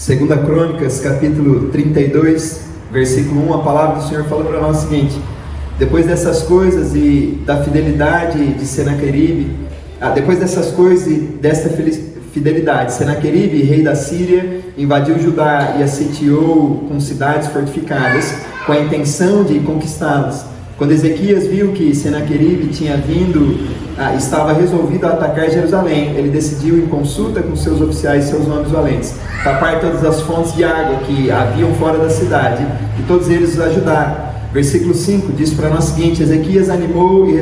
Segunda Crônicas, capítulo 32, versículo 1, a palavra do Senhor fala para nós o seguinte: depois dessas coisas e da fidelidade de Senaqueribe, depois dessas coisas e desta fidelidade, Senaqueribe, rei da Síria, invadiu Judá e a sitiou com cidades fortificadas, com a intenção de conquistá-las. Quando Ezequias viu que Senaqueribe tinha vindo, estava resolvido a atacar Jerusalém, ele decidiu, em consulta com seus oficiais e seus homens valentes, tapar todas as fontes de água que haviam fora da cidade, e todos eles os ajudaram. Versículo 5 diz para nós o seguinte: Ezequias se animou e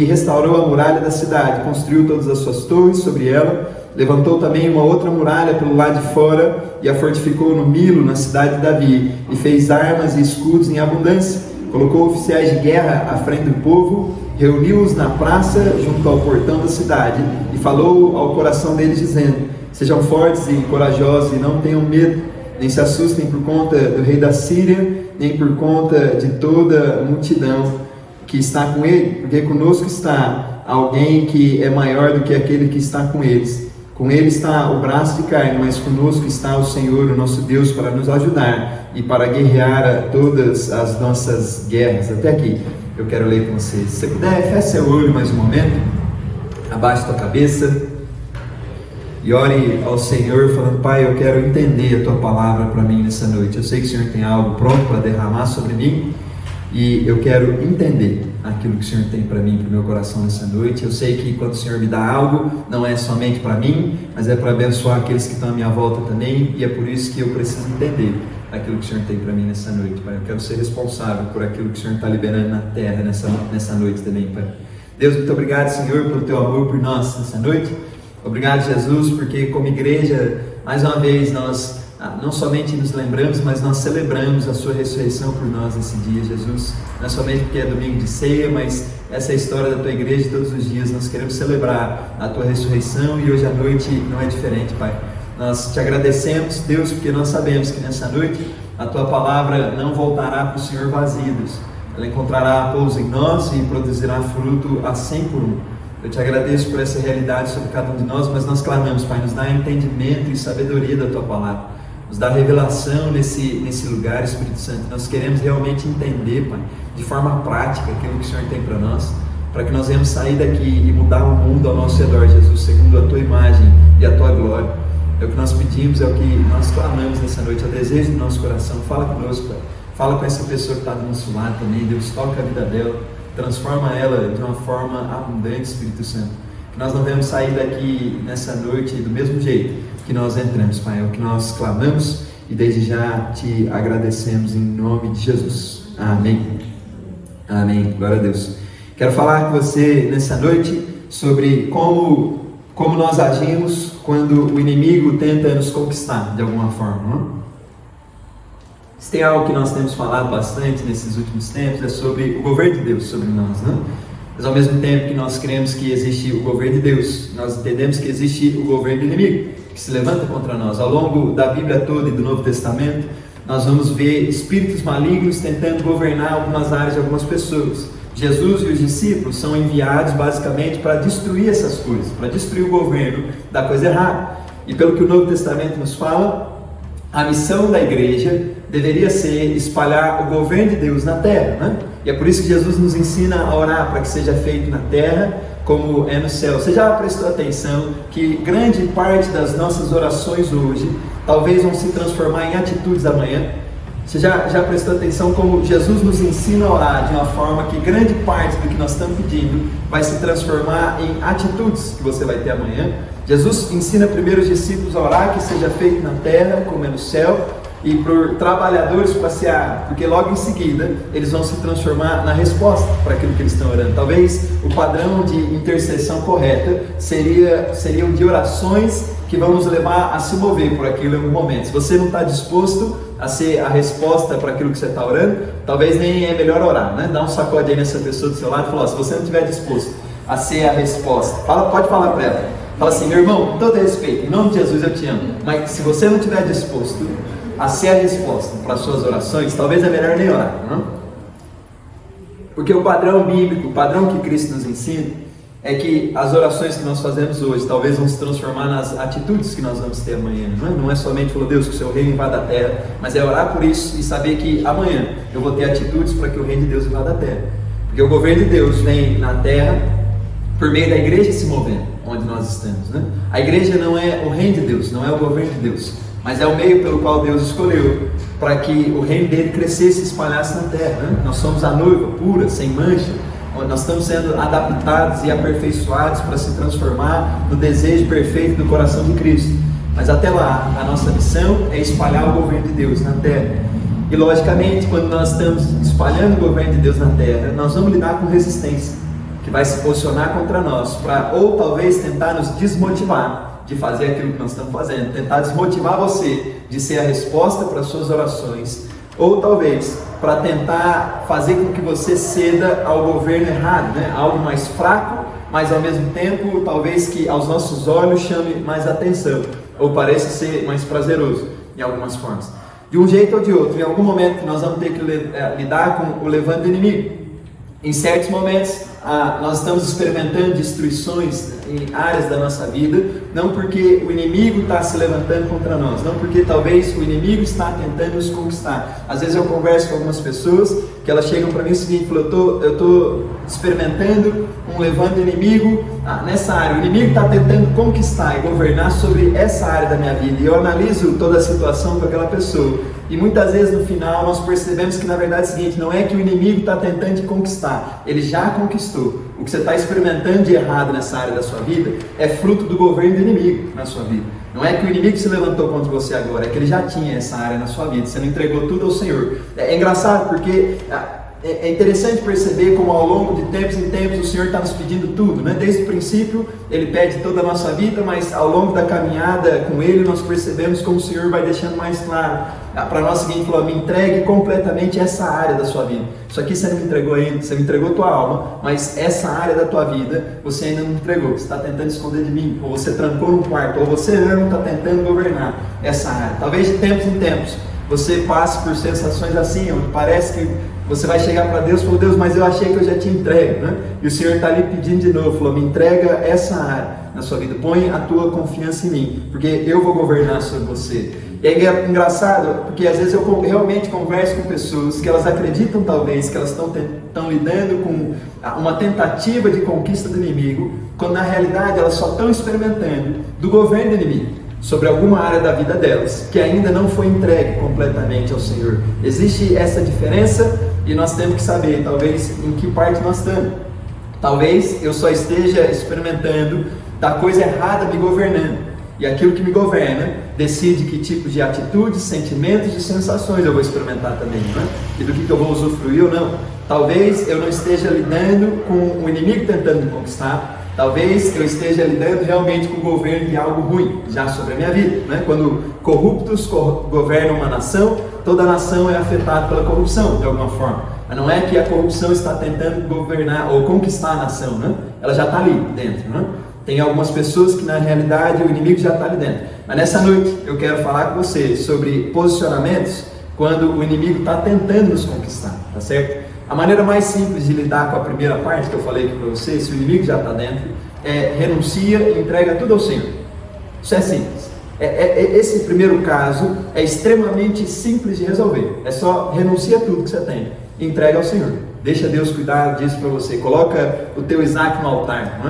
restaurou a muralha da cidade, construiu todas as suas torres sobre ela, levantou também uma outra muralha pelo lado de fora e a fortificou no Milo, na cidade de Davi, e fez armas e escudos em abundância. Colocou oficiais de guerra à frente do povo, reuniu-os na praça junto ao portão da cidade e falou ao coração deles dizendo: sejam fortes e corajosos e não tenham medo, nem se assustem por conta do rei da Síria, nem por conta de toda a multidão que está com ele, porque conosco está alguém que é maior do que aquele que está com eles. Com ele está o braço de carne, mas conosco está o Senhor, o nosso Deus, para nos ajudar e para guerrear todas as nossas guerras. Até aqui eu quero ler com vocês. Se você puder, feche seu olho mais um momento, abaixe tua cabeça e ore ao Senhor falando: Pai, eu quero entender a Tua palavra para mim nessa noite. Eu sei que o Senhor tem algo pronto para derramar sobre mim e eu quero entender aquilo que o Senhor tem para mim, para o meu coração nessa noite. Eu sei que quando o Senhor me dá algo, não é somente para mim, mas é para abençoar aqueles que estão à minha volta também, e é por isso que eu preciso entender aquilo que o Senhor tem para mim nessa noite, Pai. Eu quero ser responsável por aquilo que o Senhor está liberando na terra nessa noite também, Pai. Deus, muito obrigado, Senhor, pelo Teu amor por nós nessa noite. Obrigado, Jesus, porque como igreja, mais uma vez, nós não somente nos lembramos, mas nós celebramos a Sua ressurreição por nós nesse dia, Jesus. Não é somente porque é domingo de ceia, mas essa é a história da Tua igreja todos os dias. Nós queremos celebrar a Tua ressurreição e hoje à noite não é diferente, Pai. Nós Te agradecemos, Deus, porque nós sabemos que nessa noite a Tua palavra não voltará para o Senhor vazia, Deus. Ela encontrará pouso em nós e produzirá fruto a 100 por 1. Eu Te agradeço por essa realidade sobre cada um de nós, mas nós clamamos, Pai, nos dá entendimento e sabedoria da Tua palavra, nos dá revelação nesse lugar, Espírito Santo. Nós queremos realmente entender, Pai, de forma prática aquilo que o Senhor tem para nós, para que nós venhamos sair daqui e mudar o mundo ao nosso redor, Jesus, segundo a Tua imagem e a Tua glória. É o que nós pedimos, é o que nós clamamos nessa noite, é o desejo do nosso coração. Fala conosco, Pai. Fala com essa pessoa que está do nosso lado também, Deus, toca a vida dela, transforma ela de uma forma abundante, Espírito Santo. Que nós não venhamos sair daqui nessa noite do mesmo jeito que nós entramos, Pai. É o que nós clamamos e desde já Te agradecemos em nome de Jesus. Amém. Amém. Glória a Deus. Quero falar com você nessa noite sobre como nós agimos quando o inimigo tenta nos conquistar de alguma forma, não? Se tem algo que nós temos falado bastante nesses últimos tempos, é sobre o governo de Deus sobre nós, né? Mas ao mesmo tempo que nós cremos que existe o governo de Deus, nós entendemos que existe o governo do inimigo, que se levanta contra nós. Ao longo da Bíblia toda e do Novo Testamento, nós vamos ver espíritos malignos tentando governar algumas áreas de algumas pessoas. Jesus e os discípulos são enviados basicamente para destruir essas coisas, para destruir o governo da coisa errada. E pelo que o Novo Testamento nos fala, a missão da igreja deveria ser espalhar o governo de Deus na terra, né? E é por isso que Jesus nos ensina a orar para que seja feito na terra como é no céu. Você já prestou atenção que grande parte das nossas orações hoje talvez vão se transformar em atitudes amanhã? Você já prestou atenção como Jesus nos ensina a orar de uma forma que grande parte do que nós estamos pedindo vai se transformar em atitudes que você vai ter amanhã? Jesus ensina primeiro os discípulos a orar que seja feito na terra como é no céu, e por trabalhadores passear, porque logo em seguida eles vão se transformar na resposta para aquilo que eles estão orando. Talvez o padrão de intercessão correta seriam de orações que vão nos levar a se mover por aquilo em algum momento. Se você não está disposto a ser a resposta para aquilo que você está orando, talvez nem é melhor orar, né? Dá um sacode aí nessa pessoa do seu lado e fala: se você não estiver disposto a ser a resposta, pode falar para ela, fala assim: meu irmão, com todo respeito, em nome de Jesus eu te amo, mas se você não estiver disposto a ser a resposta para as suas orações, talvez é melhor nem orar, não? Porque o padrão bíblico, o padrão que Cristo nos ensina, é que as orações que nós fazemos hoje talvez vão se transformar nas atitudes que nós vamos ter amanhã. Não é somente falar, Deus, que o seu reino invada a terra, mas é orar por isso e saber que amanhã eu vou ter atitudes para que o reino de Deus invada a terra. Porque o governo de Deus vem na terra por meio da igreja se movendo, onde nós estamos. A igreja não é o reino de Deus, não é o governo de Deus, mas é o meio pelo qual Deus escolheu para que o reino dele crescesse e espalhasse na terra. Nós somos a noiva pura, sem mancha. Nós estamos sendo adaptados e aperfeiçoados para se transformar no desejo perfeito do coração de Cristo. Mas até lá, a nossa missão é espalhar o governo de Deus na terra. E logicamente, quando nós estamos espalhando o governo de Deus na terra, nós vamos lidar com resistência, que vai se posicionar contra nós, para ou talvez tentar nos desmotivar de fazer aquilo que nós estamos fazendo, tentar desmotivar você de ser a resposta para as suas orações, ou talvez para tentar fazer com que você ceda ao governo errado, algo mais fraco, mas ao mesmo tempo talvez que aos nossos olhos chame mais atenção, ou pareça ser mais prazeroso em algumas formas. De um jeito ou de outro, em algum momento nós vamos ter que lidar com o levante do inimigo. Em certos momentos nós estamos experimentando destruições em áreas da nossa vida, não porque o inimigo está se levantando contra nós, não porque talvez o inimigo está tentando nos conquistar. Às vezes eu converso com algumas pessoas que elas chegam para mim o seguinte, eu estou experimentando um levante do inimigo nessa área, o inimigo está tentando conquistar e governar sobre essa área da minha vida, e eu analiso toda a situação com aquela pessoa, e muitas vezes no final nós percebemos que na verdade é o seguinte, não é que o inimigo está tentando te conquistar, ele já conquistou. O que você está experimentando de errado nessa área da sua vida é fruto do governo do inimigo na sua vida. Não é que o inimigo se levantou contra você agora, é que ele já tinha essa área na sua vida, você não entregou tudo ao Senhor. É engraçado porque é interessante perceber como ao longo de tempos em tempos o Senhor está nos pedindo tudo, Desde o princípio Ele pede toda a nossa vida, mas ao longo da caminhada com Ele nós percebemos como o Senhor vai deixando mais claro para nós o seguinte, falou, me entregue completamente essa área da sua vida. Isso aqui você não me entregou ainda, você me entregou tua alma, mas essa área da tua vida você ainda não me entregou, você está tentando esconder de mim, ou você trancou num quarto, ou você não está tentando governar essa área. Talvez de tempos em tempos você passe por sensações assim, onde parece que você vai chegar para Deus e falar, Deus, mas eu achei que eu já tinha entregue, E o Senhor está ali pedindo de novo, falou, me entrega essa área na sua vida, põe a tua confiança em mim, porque eu vou governar sobre você. E é engraçado, porque às vezes eu realmente converso com pessoas que elas acreditam talvez que elas estão lidando com uma tentativa de conquista do inimigo, quando na realidade elas só estão experimentando do governo do inimigo sobre alguma área da vida delas, que ainda não foi entregue completamente ao Senhor. Existe essa diferença e nós temos que saber, talvez, em que parte nós estamos. Talvez eu só esteja experimentando da coisa errada me governando. E aquilo que me governa decide que tipo de atitudes, sentimentos e sensações eu vou experimentar também, E do que eu vou usufruir ou não. Talvez eu não esteja lidando com o inimigo tentando me conquistar. Talvez eu esteja lidando realmente com o governo de algo ruim, já sobre a minha vida, Quando corruptos governam uma nação, toda a nação é afetada pela corrupção, de alguma forma. Mas não é que a corrupção está tentando governar ou conquistar a nação, Ela já está ali dentro, Tem algumas pessoas que na realidade o inimigo já está ali dentro. Mas nessa noite eu quero falar com você sobre posicionamentos quando o inimigo está tentando nos conquistar, tá certo? A maneira mais simples de lidar com a primeira parte que eu falei aqui para você, se o inimigo já está dentro, é renuncia e entrega tudo ao Senhor. Isso é simples. Esse primeiro caso é extremamente simples de resolver. É só renuncia tudo que você tem e entrega ao Senhor. Deixa Deus cuidar disso para você. Coloca o teu Isaac no altar,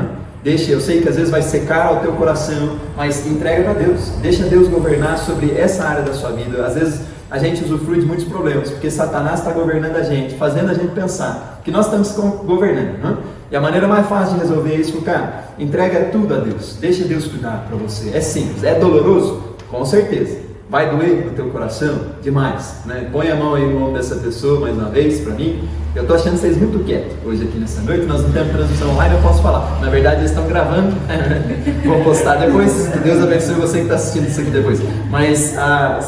Deixa, eu sei que às vezes vai secar o teu coração, mas entrega para Deus. Deixa Deus governar sobre essa área da sua vida. Às vezes a gente usufrui de muitos problemas, porque Satanás está governando a gente, fazendo a gente pensar que nós estamos governando, E a maneira mais fácil de resolver isso, cara, entrega tudo a Deus. Deixa Deus cuidar para você. É simples. É doloroso? Com certeza. Vai doer no teu coração? Demais, Põe a mão aí no ombro dessa pessoa mais uma vez para mim. Eu estou achando vocês muito quietos hoje aqui nessa noite. Nós não temos transmissão online, eu posso falar. Na verdade eles estão gravando, vou postar depois. Deus abençoe você que está assistindo isso aqui depois. Mas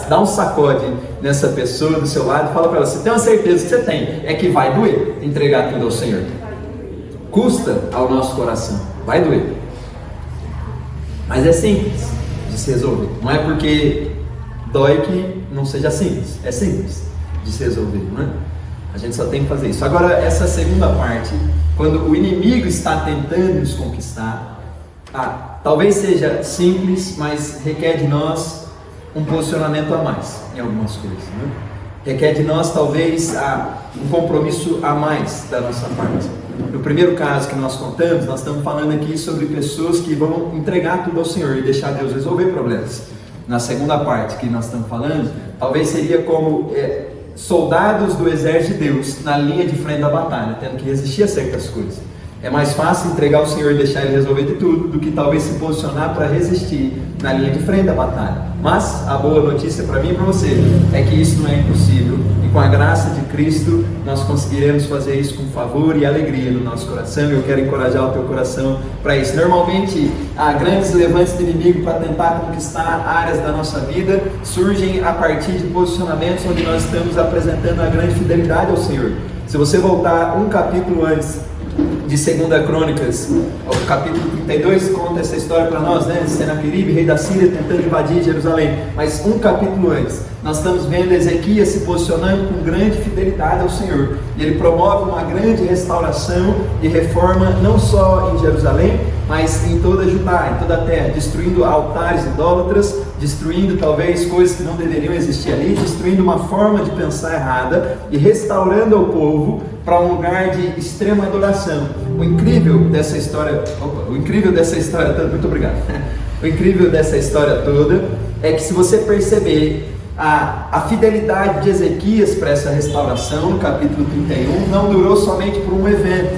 dá um sacode nessa pessoa do seu lado e fala para ela, você tem uma certeza que você tem, é que vai doer entregar tudo ao Senhor. Custa ao nosso coração, vai doer. Mas é simples de se resolver. Não é porque dói que não seja simples, é simples de se resolver, A gente só tem que fazer isso. Agora, essa segunda parte, quando o inimigo está tentando nos conquistar, talvez seja simples, mas requer de nós um posicionamento a mais em algumas coisas, né? Requer de nós talvez um compromisso a mais da nossa parte. No primeiro caso que nós contamos, nós estamos falando aqui sobre pessoas que vão entregar tudo ao Senhor e deixar Deus resolver problemas. Na segunda parte que nós estamos falando, talvez seria como soldados do exército de Deus na linha de frente da batalha, tendo que resistir a certas coisas. É mais fácil entregar ao Senhor e deixar Ele resolver de tudo do que talvez se posicionar para resistir na linha de frente da batalha. Mas a boa notícia para mim e para você é que isso não é impossível, e com a graça de Cristo nós conseguiremos fazer isso com favor e alegria no nosso coração. Eu quero encorajar o teu coração para isso. Normalmente há grandes levantes do inimigo para tentar conquistar áreas da nossa vida, surgem a partir de posicionamentos onde nós estamos apresentando a grande fidelidade ao Senhor. Se você voltar um capítulo antes de 2 Crônicas, o capítulo 32 conta essa história para nós, né? Senaqueribe, rei da Síria, tentando invadir Jerusalém. Mas um capítulo antes, nós estamos vendo Ezequias se posicionando com grande fidelidade ao Senhor. E ele promove uma grande restauração e reforma, não só em Jerusalém, mas em toda Judá, em toda a terra, destruindo altares idólatras, destruindo talvez coisas que não deveriam existir ali, destruindo uma forma de pensar errada e restaurando o povo para um lugar de extrema adoração. O incrível dessa história toda, muito obrigado. O incrível dessa história toda é que, se você perceber a fidelidade de Ezequias para essa restauração, no capítulo 31, não durou somente por um evento,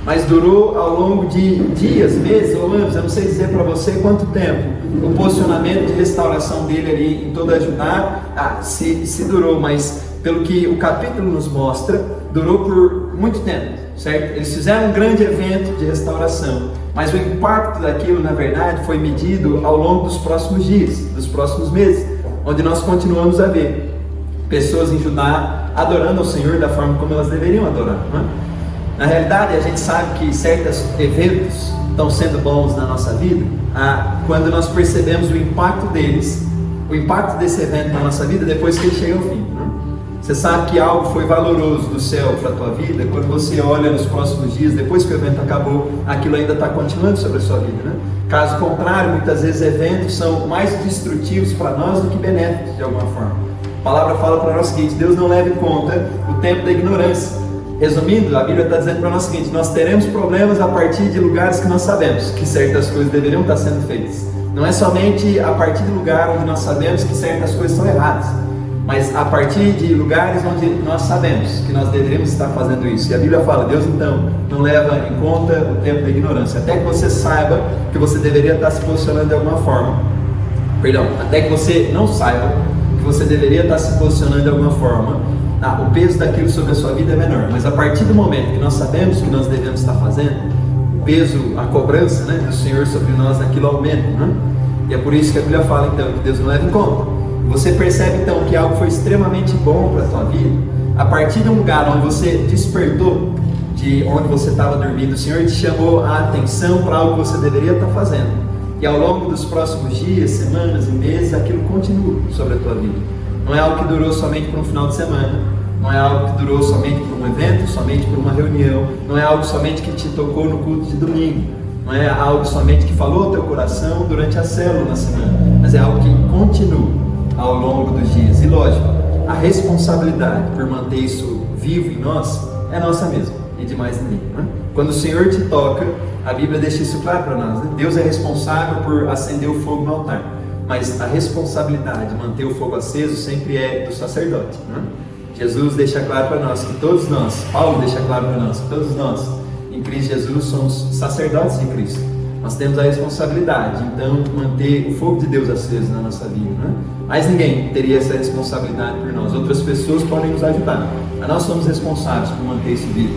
mas durou ao longo de dias, meses ou anos. Eu não sei dizer para você quanto tempo o posicionamento de restauração dele ali em toda a Judá se durou, mas pelo que o capítulo nos mostra, durou por muito tempo, certo? Eles fizeram um grande evento de restauração, mas o impacto daquilo, na verdade, foi medido ao longo dos próximos dias, dos próximos meses, onde nós continuamos a ver pessoas em Judá adorando ao Senhor da forma como elas deveriam adorar, não é? Na realidade, a gente sabe que certos eventos estão sendo bons na nossa vida quando nós percebemos o impacto deles, o impacto desse evento na nossa vida depois que ele chega ao fim, né? Você sabe que algo foi valoroso do céu para a tua vida quando você olha nos próximos dias, depois que o evento acabou, aquilo ainda está continuando sobre a sua vida, né? Caso contrário, muitas vezes eventos são mais destrutivos para nós do que benéficos de alguma forma. A palavra fala para nós o seguinte: Deus não leva em conta o tempo da ignorância. Resumindo, a Bíblia está dizendo para nós o seguinte: nós teremos problemas a partir de lugares que nós sabemos que certas coisas deveriam estar sendo feitas. Não é somente a partir do lugar onde nós sabemos que certas coisas são erradas, mas a partir de lugares onde nós sabemos que nós deveríamos estar fazendo isso. E a Bíblia fala: Deus então não leva em conta o tempo da ignorância, até que você saiba que você deveria estar se posicionando de alguma forma. Até que você não saiba que você deveria estar se posicionando de alguma forma. O peso daquilo sobre a sua vida é menor, mas a partir do momento que nós sabemos que nós devemos estar fazendo, o peso, a cobrança, né, do Senhor sobre nós, aquilo aumenta, né? E é por isso que a Bíblia fala então que Deus não leva em conta. Você percebe então que algo foi extremamente bom para a tua vida a partir de um lugar onde você despertou de onde você estava dormindo. O Senhor te chamou a atenção para algo que você deveria estar fazendo, e ao longo dos próximos dias, semanas e meses, aquilo continua sobre a tua vida. Não é algo que durou somente por um final de semana, não é algo que durou somente por um evento, somente por uma reunião, não é algo somente que te tocou no culto de domingo, não é algo somente que falou ao teu coração durante a célula na semana, mas é algo que continua ao longo dos dias. E lógico, a responsabilidade por manter isso vivo em nós é nossa mesma e de mais ninguém, né? Quando o Senhor te toca, a Bíblia deixa isso claro para nós, né? Deus é responsável por acender o fogo no altar, mas a responsabilidade de manter o fogo aceso sempre é do sacerdote, né? Jesus deixa claro para nós que todos nós, Paulo deixa claro para nós que todos nós, em Cristo Jesus, somos sacerdotes de Cristo. Nós temos a responsabilidade, então, de manter o fogo de Deus aceso na nossa vida, né? Mas ninguém teria essa responsabilidade por nós. Outras pessoas podem nos ajudar, mas nós somos responsáveis por manter isso vivo.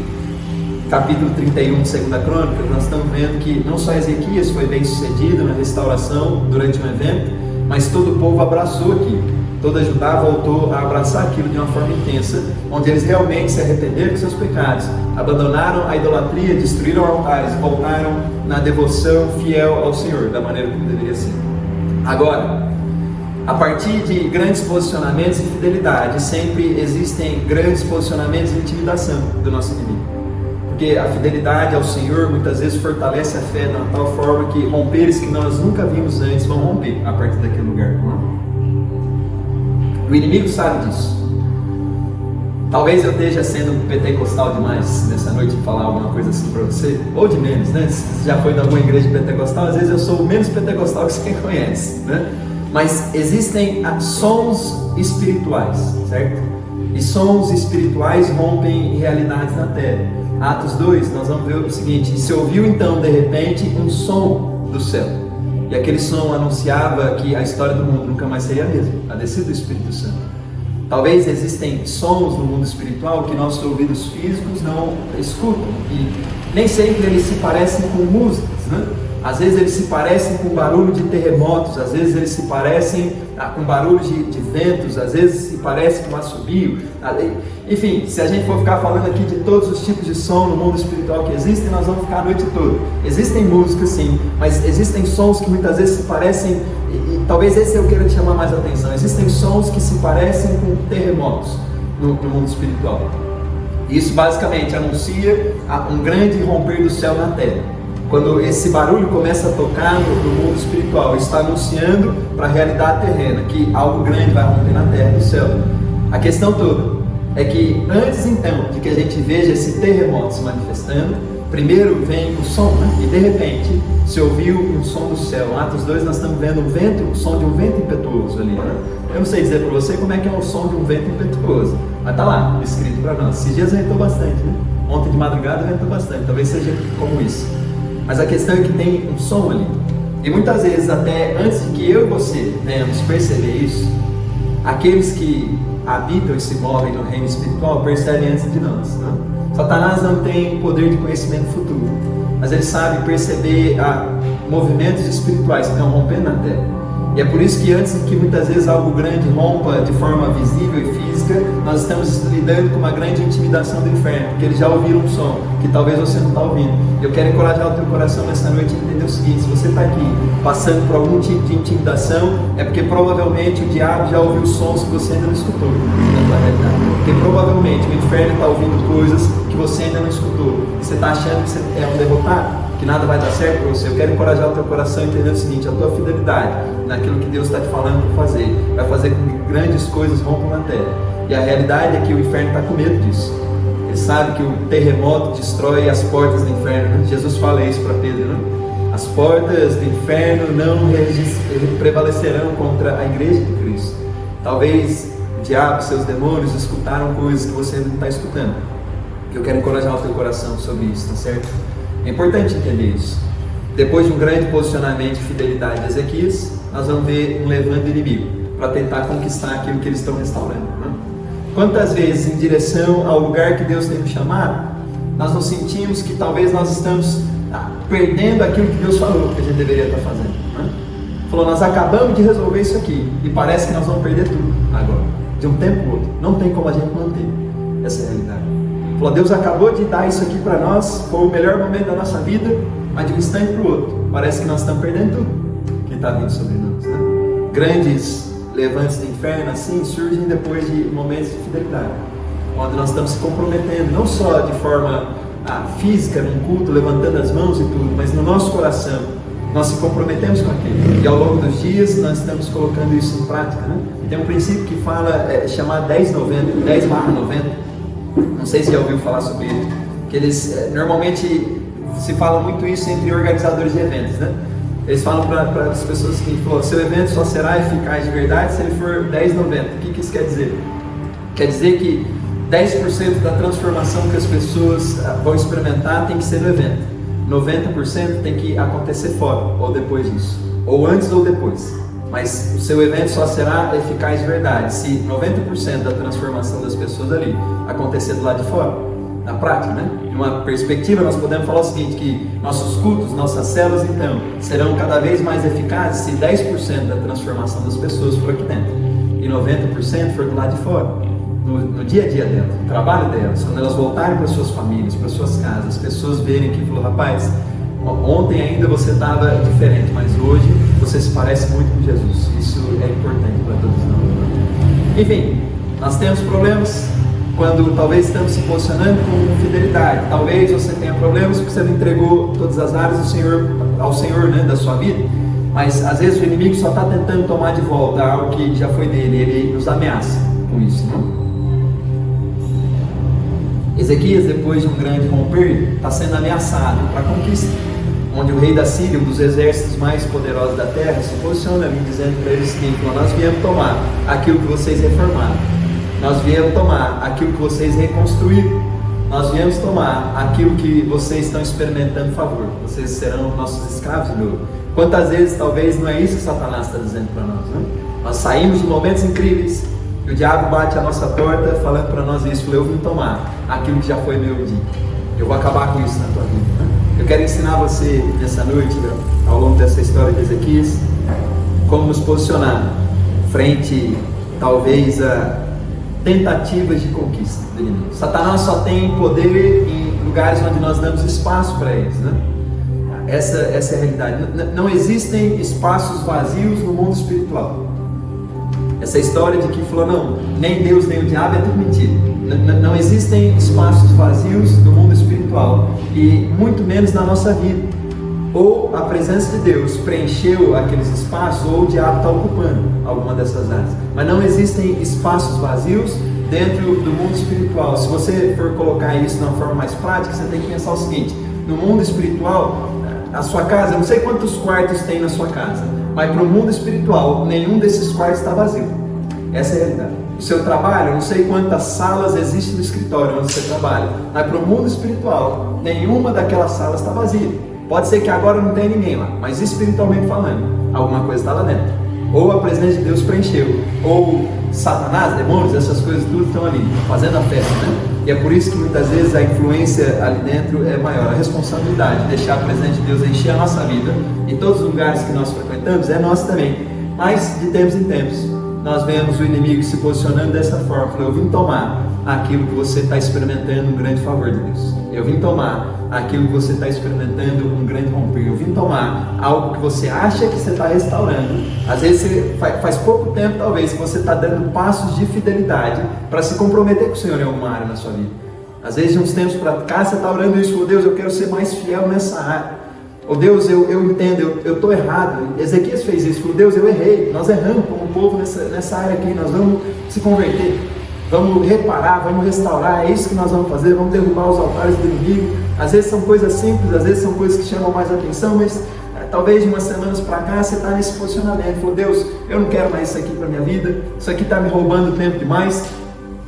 Capítulo 31 de 2 Crônicas, nós estamos vendo que não só Ezequias foi bem sucedido na restauração durante um evento, mas todo o povo abraçou aquilo. Toda Judá voltou a abraçar aquilo de uma forma intensa, onde eles realmente se arrependeram dos seus pecados, abandonaram a idolatria, destruíram altares, voltaram na devoção fiel ao Senhor, da maneira como deveria ser. Agora, A partir de grandes posicionamentos de fidelidade, sempre existem grandes posicionamentos de intimidação do nosso inimigo. Porque a fidelidade ao Senhor muitas vezes fortalece a fé de uma tal forma que romperes que nós nunca vimos antes vão romper a partir daquele lugar. O inimigo sabe disso. Talvez eu esteja sendo pentecostal demais nessa noite de falar alguma coisa assim para você, ou de menos, né? Se já foi de alguma igreja pentecostal, às vezes eu sou o menos pentecostal que você conhece, né? Mas existem sons espirituais, certo? E sons espirituais rompem realidades na terra. Atos 2, nós vamos ver o seguinte: se ouviu então de repente um som do céu, e aquele som anunciava que a história do mundo nunca mais seria a mesma, a descida do Espírito Santo. Talvez existem sons no mundo espiritual que nossos ouvidos físicos não escutam, e nem sempre eles se parecem com músicas, né? Às vezes eles se parecem com barulho de terremotos, às vezes eles se parecem com barulho de ventos, às vezes se parece com um assobio. Enfim, se a gente for ficar falando aqui de todos os tipos de som no mundo espiritual que existem, nós vamos ficar a noite toda. Existem músicas sim, mas existem sons que muitas vezes se parecem, e talvez esse eu queira te chamar mais atenção, existem sons que se parecem com terremotos no mundo espiritual. Isso basicamente anuncia um grande romper do céu na terra. Quando esse barulho começa a tocar no mundo espiritual, está anunciando para a realidade terrena que algo grande vai romper na terra do céu. A questão toda é que antes então de que a gente veja esse terremoto se manifestando, primeiro vem o som, né? E de repente se ouviu um som do céu. Em Atos 2 nós estamos vendo o som de um vento impetuoso ali, né? Eu não sei dizer para você como é que é o som de um vento impetuoso, mas está lá escrito para nós. Esses dias ventou bastante, né? Ontem de madrugada ventou bastante, talvez seja como isso. Mas a questão é que tem um som ali. E muitas vezes, até antes de que eu e você venhamos perceber isso, aqueles que habitam e se movem no reino espiritual percebem antes de nós, né? Satanás não tem poder de conhecimento futuro, mas ele sabe perceber movimentos espirituais que estão rompendo na terra. E é por isso que antes de que muitas vezes algo grande rompa de forma visível e física, nós estamos lidando com uma grande intimidação do inferno, porque eles já ouviram um som que talvez você não está ouvindo. Eu quero encorajar o teu coração nessa noite a entender o seguinte: se você está aqui passando por algum tipo de intimidação, é porque provavelmente o diabo já ouviu sons que você ainda não escutou na tua realidade. Porque provavelmente o inferno está ouvindo coisas que você ainda não escutou. E você está achando que você é um derrotado, que nada vai dar certo para você. Eu quero encorajar o teu coração a entender o seguinte: a tua fidelidade naquilo que Deus está te falando para fazer, vai fazer com que grandes coisas rompam na terra. E a realidade é que o inferno está com medo disso. Ele sabe que o terremoto destrói as portas do inferno, né? Jesus fala isso para Pedro, né? As portas do inferno não prevalecerão contra a igreja de Cristo. Talvez o diabo, seus demônios escutaram coisas que você ainda não está escutando. Eu quero encorajar o teu coração sobre isso, tá certo? É importante entender isso. Depois de um grande posicionamento de fidelidade de Ezequias, nós vamos ver um levante do inimigo para tentar conquistar aquilo que eles estão restaurando, né? Quantas vezes em direção ao lugar que Deus tem nos chamado, nós nos sentimos que talvez nós estamos perdendo aquilo que Deus falou que a gente deveria estar fazendo, né? Falou, nós acabamos de resolver isso aqui e parece que nós vamos perder tudo agora, de um tempo para o outro. Não tem como a gente manter essa realidade. Falou, Deus acabou de dar isso aqui para nós, foi o melhor momento da nossa vida, mas de um instante para o outro, parece que nós estamos perdendo tudo que está vindo sobre nós, né? Grandes levantes do inferno assim surgem depois de momentos de fidelidade, onde nós estamos se comprometendo, não só de forma física, num culto, levantando as mãos e tudo, mas no nosso coração, nós se comprometemos com aquilo, e ao longo dos dias nós estamos colocando isso em prática, né? E tem um princípio que fala, chamado 10/90, 10/90, não sei se já ouviu falar sobre ele, que eles, normalmente se fala muito isso entre organizadores de eventos, né? Eles falam para as pessoas que seu evento só será eficaz de verdade se ele for 10/90. O que isso quer dizer? Quer dizer que 10% da transformação que as pessoas vão experimentar tem que ser no evento. 90% tem que acontecer fora, ou depois disso, ou antes ou depois. Mas o seu evento só será eficaz de verdade se 90% da transformação das pessoas ali acontecer do lado de fora. Na prática, né? De uma perspectiva, nós podemos falar o seguinte, que nossos cultos, nossas células, então, serão cada vez mais eficazes se 10% da transformação das pessoas for aqui dentro e 90% for do lado de fora, no dia a dia delas, no trabalho delas, quando elas voltarem para suas famílias, para suas casas, as pessoas verem que, falou, rapaz, ontem ainda você estava diferente, mas hoje você se parece muito com Jesus. Isso é importante para todos nós. Enfim, nós temos problemas quando talvez estamos se posicionando com fidelidade. Talvez você tenha problemas porque você não entregou todas as áreas ao Senhor, né, da sua vida. Mas às vezes o inimigo só está tentando tomar de volta algo que já foi dele. Ele nos ameaça com isso, né? Ezequias, depois de um grande romper, está sendo ameaçado para a conquista, onde o rei da Síria, um dos exércitos mais poderosos da terra, se posiciona ali dizendo para ele o seguinte: nós viemos tomar aquilo que vocês reformaram, nós viemos tomar aquilo que vocês reconstruíram, nós viemos tomar aquilo que vocês estão experimentando favor, vocês serão nossos escravos de novo. Quantas vezes talvez não é isso que Satanás está dizendo para nós, né? Nós saímos de momentos incríveis e o diabo bate a nossa porta falando para nós isso: eu vim tomar aquilo que já foi meu dia, eu vou acabar com isso na tua vida, né? Eu quero ensinar você nessa noite, ao longo dessa história de Ezequias, como nos posicionar frente talvez a tentativas de conquista do inimigo. Satanás só tem poder em lugares onde nós damos espaço para eles, né? Essa é a realidade. Não existem espaços vazios no mundo espiritual. Essa história de que falou, não, nem Deus nem o diabo, é tudo mentira. Não existem espaços vazios no mundo espiritual, e muito menos na nossa vida. Ou a presença de Deus preencheu aqueles espaços, ou o diabo está ocupando alguma dessas áreas. Mas não existem espaços vazios dentro do mundo espiritual. Se você for colocar isso de uma forma mais prática, você tem que pensar o seguinte: no mundo espiritual, a sua casa, eu não sei quantos quartos tem na sua casa, mas para o mundo espiritual, nenhum desses quartos está vazio. Essa é a realidade. O seu trabalho, eu não sei quantas salas existem no escritório onde você trabalha, mas para o mundo espiritual, nenhuma daquelas salas está vazia. Pode ser que agora não tenha ninguém lá, mas espiritualmente falando, alguma coisa está lá dentro. Ou a presença de Deus preencheu, ou Satanás, demônios, essas coisas tudo estão ali, fazendo a festa, né? E é por isso que muitas vezes a influência ali dentro é maior. A responsabilidade de deixar a presença de Deus encher a nossa vida, e todos os lugares que nós frequentamos, é nossa também. Mas de tempos em tempos, nós vemos o inimigo se posicionando dessa forma: eu vim tomar aquilo que você está experimentando um grande favor de Deus, eu vim tomar aquilo que você está experimentando um grande romper, eu vim tomar algo que você acha que você está restaurando. Às vezes faz pouco tempo talvez que você está dando passos de fidelidade para se comprometer com o Senhor em alguma área na sua vida. Às vezes de uns tempos para cá você está orando isso: oh Deus, eu quero ser mais fiel nessa área. Oh Deus, eu entendo, eu estou errado. Ezequias fez isso, falou: Deus, eu errei, nós erramos como povo nessa área aqui, nós vamos se converter, vamos reparar, vamos restaurar, é isso que nós vamos fazer, vamos derrubar os altares do inimigo. Às vezes são coisas simples, às vezes são coisas que chamam mais atenção, mas talvez de umas semanas para cá você está nesse posicionamento: falou: Deus, eu não quero mais isso aqui para minha vida, isso aqui está me roubando tempo demais,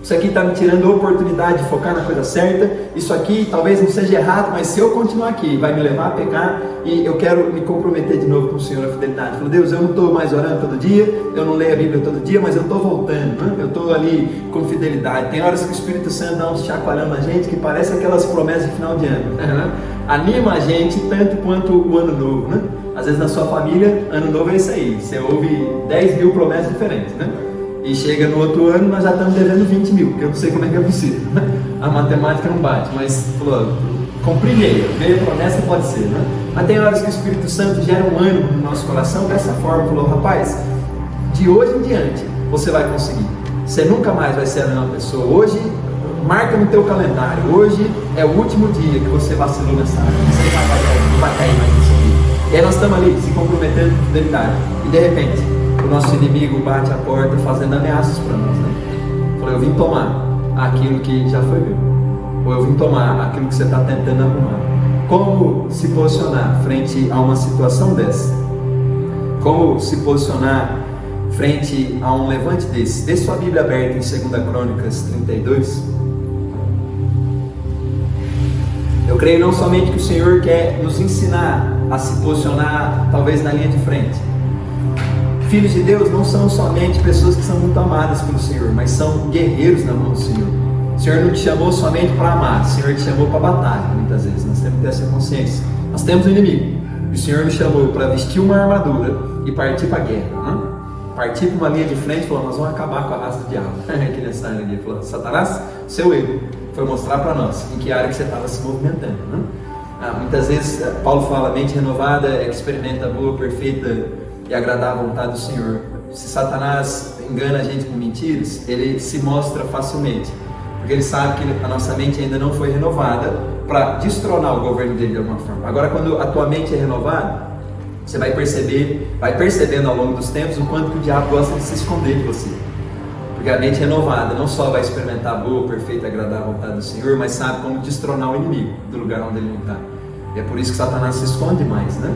isso aqui está me tirando a oportunidade de focar na coisa certa, isso aqui talvez não seja errado, mas se eu continuar aqui vai me levar a pecar, e eu quero me comprometer de novo com o Senhor na fidelidade. Falou: Deus, eu não estou mais orando todo dia, eu não leio a Bíblia todo dia, mas eu estou voltando, né? Eu estou ali com fidelidade. Tem horas que o Espírito Santo dá uns chacoalhando na gente que parece aquelas promessas de final de ano, né? Anima a gente tanto quanto o ano novo, né? Às vezes na sua família, ano novo é isso aí, você ouve 10 mil promessas diferentes, né? E chega no outro ano, nós já estamos devendo 20 mil, porque eu não sei como é que é possível, né? A matemática não bate, mas falou, cumprir meia promessa pode ser, né? Mas tem horas que o Espírito Santo gera um ânimo no nosso coração dessa forma: falou: rapaz, de hoje em diante você vai conseguir, você nunca mais vai ser a mesma pessoa. Hoje, marca no teu calendário, hoje é o último dia que você vacilou nessa área, você não vai cair mais nisso aqui. E aí nós estamos ali se comprometendo com fidelidade, e de repente o nosso inimigo bate a porta fazendo ameaças para nós, né? Falou: eu vim tomar aquilo que já foi meu, ou eu vim tomar aquilo que você está tentando arrumar. Como se posicionar frente a uma situação dessa? Como se posicionar frente a um levante desse? Deixe sua Bíblia aberta em 2 Crônicas 32. Eu creio não somente que o Senhor quer nos ensinar a se posicionar talvez na linha de frente. Filhos de Deus não são somente pessoas que são muito amadas pelo Senhor, mas são guerreiros na mão do Senhor. O Senhor não te chamou somente para amar, o Senhor te chamou para batalha. Muitas vezes nós temos que ter essa consciência. Nós temos um inimigo, e o Senhor nos chamou para vestir uma armadura e partir para a guerra, né? Partir para uma linha de frente e falar: nós vamos acabar com a raça do diabo. Aqui nessa área ali, falou: Satanás, seu erro foi mostrar para nós em que área que você estava se movimentando, né? Muitas vezes Paulo fala: a mente renovada é que experimenta a boa, perfeita e agradar a vontade do Senhor. Se Satanás engana a gente com mentiras, ele se mostra facilmente, porque ele sabe que a nossa mente ainda não foi renovada para destronar o governo dele de alguma forma. Agora, quando a tua mente é renovada, você vai percebendo ao longo dos tempos o quanto que o diabo gosta de se esconder de você. Porque a mente renovada não só vai experimentar a boa, perfeita e agradável vontade do Senhor, mas sabe como destronar o inimigo do lugar onde ele não está. E é por isso que Satanás se esconde mais, né?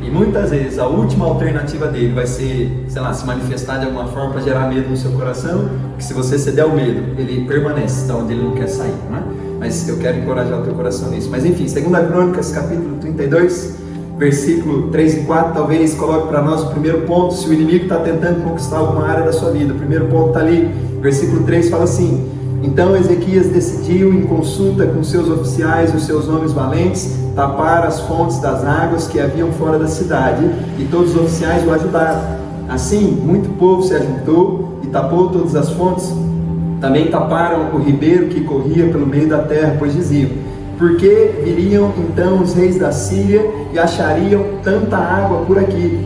E muitas vezes a última alternativa dele vai ser, sei lá, se manifestar de alguma forma para gerar medo no seu coração, que se você ceder ao medo, ele permanece de onde ele não quer sair, né? Mas eu quero encorajar o teu coração nisso. Mas enfim, 2 Crônicas, capítulo 32, versículo 3 e 4, talvez coloque para nós o primeiro ponto, se o inimigo está tentando conquistar alguma área da sua vida. O primeiro ponto está ali, versículo 3 fala assim: então Ezequias decidiu, em consulta com seus oficiais e os seus homens valentes, tapar as fontes das águas que haviam fora da cidade, e todos os oficiais o ajudaram. Assim, muito povo se ajuntou e tapou todas as fontes. Também taparam o ribeiro que corria pelo meio da terra, pois diziam: porque viriam então os reis da Síria e achariam tanta água por aqui.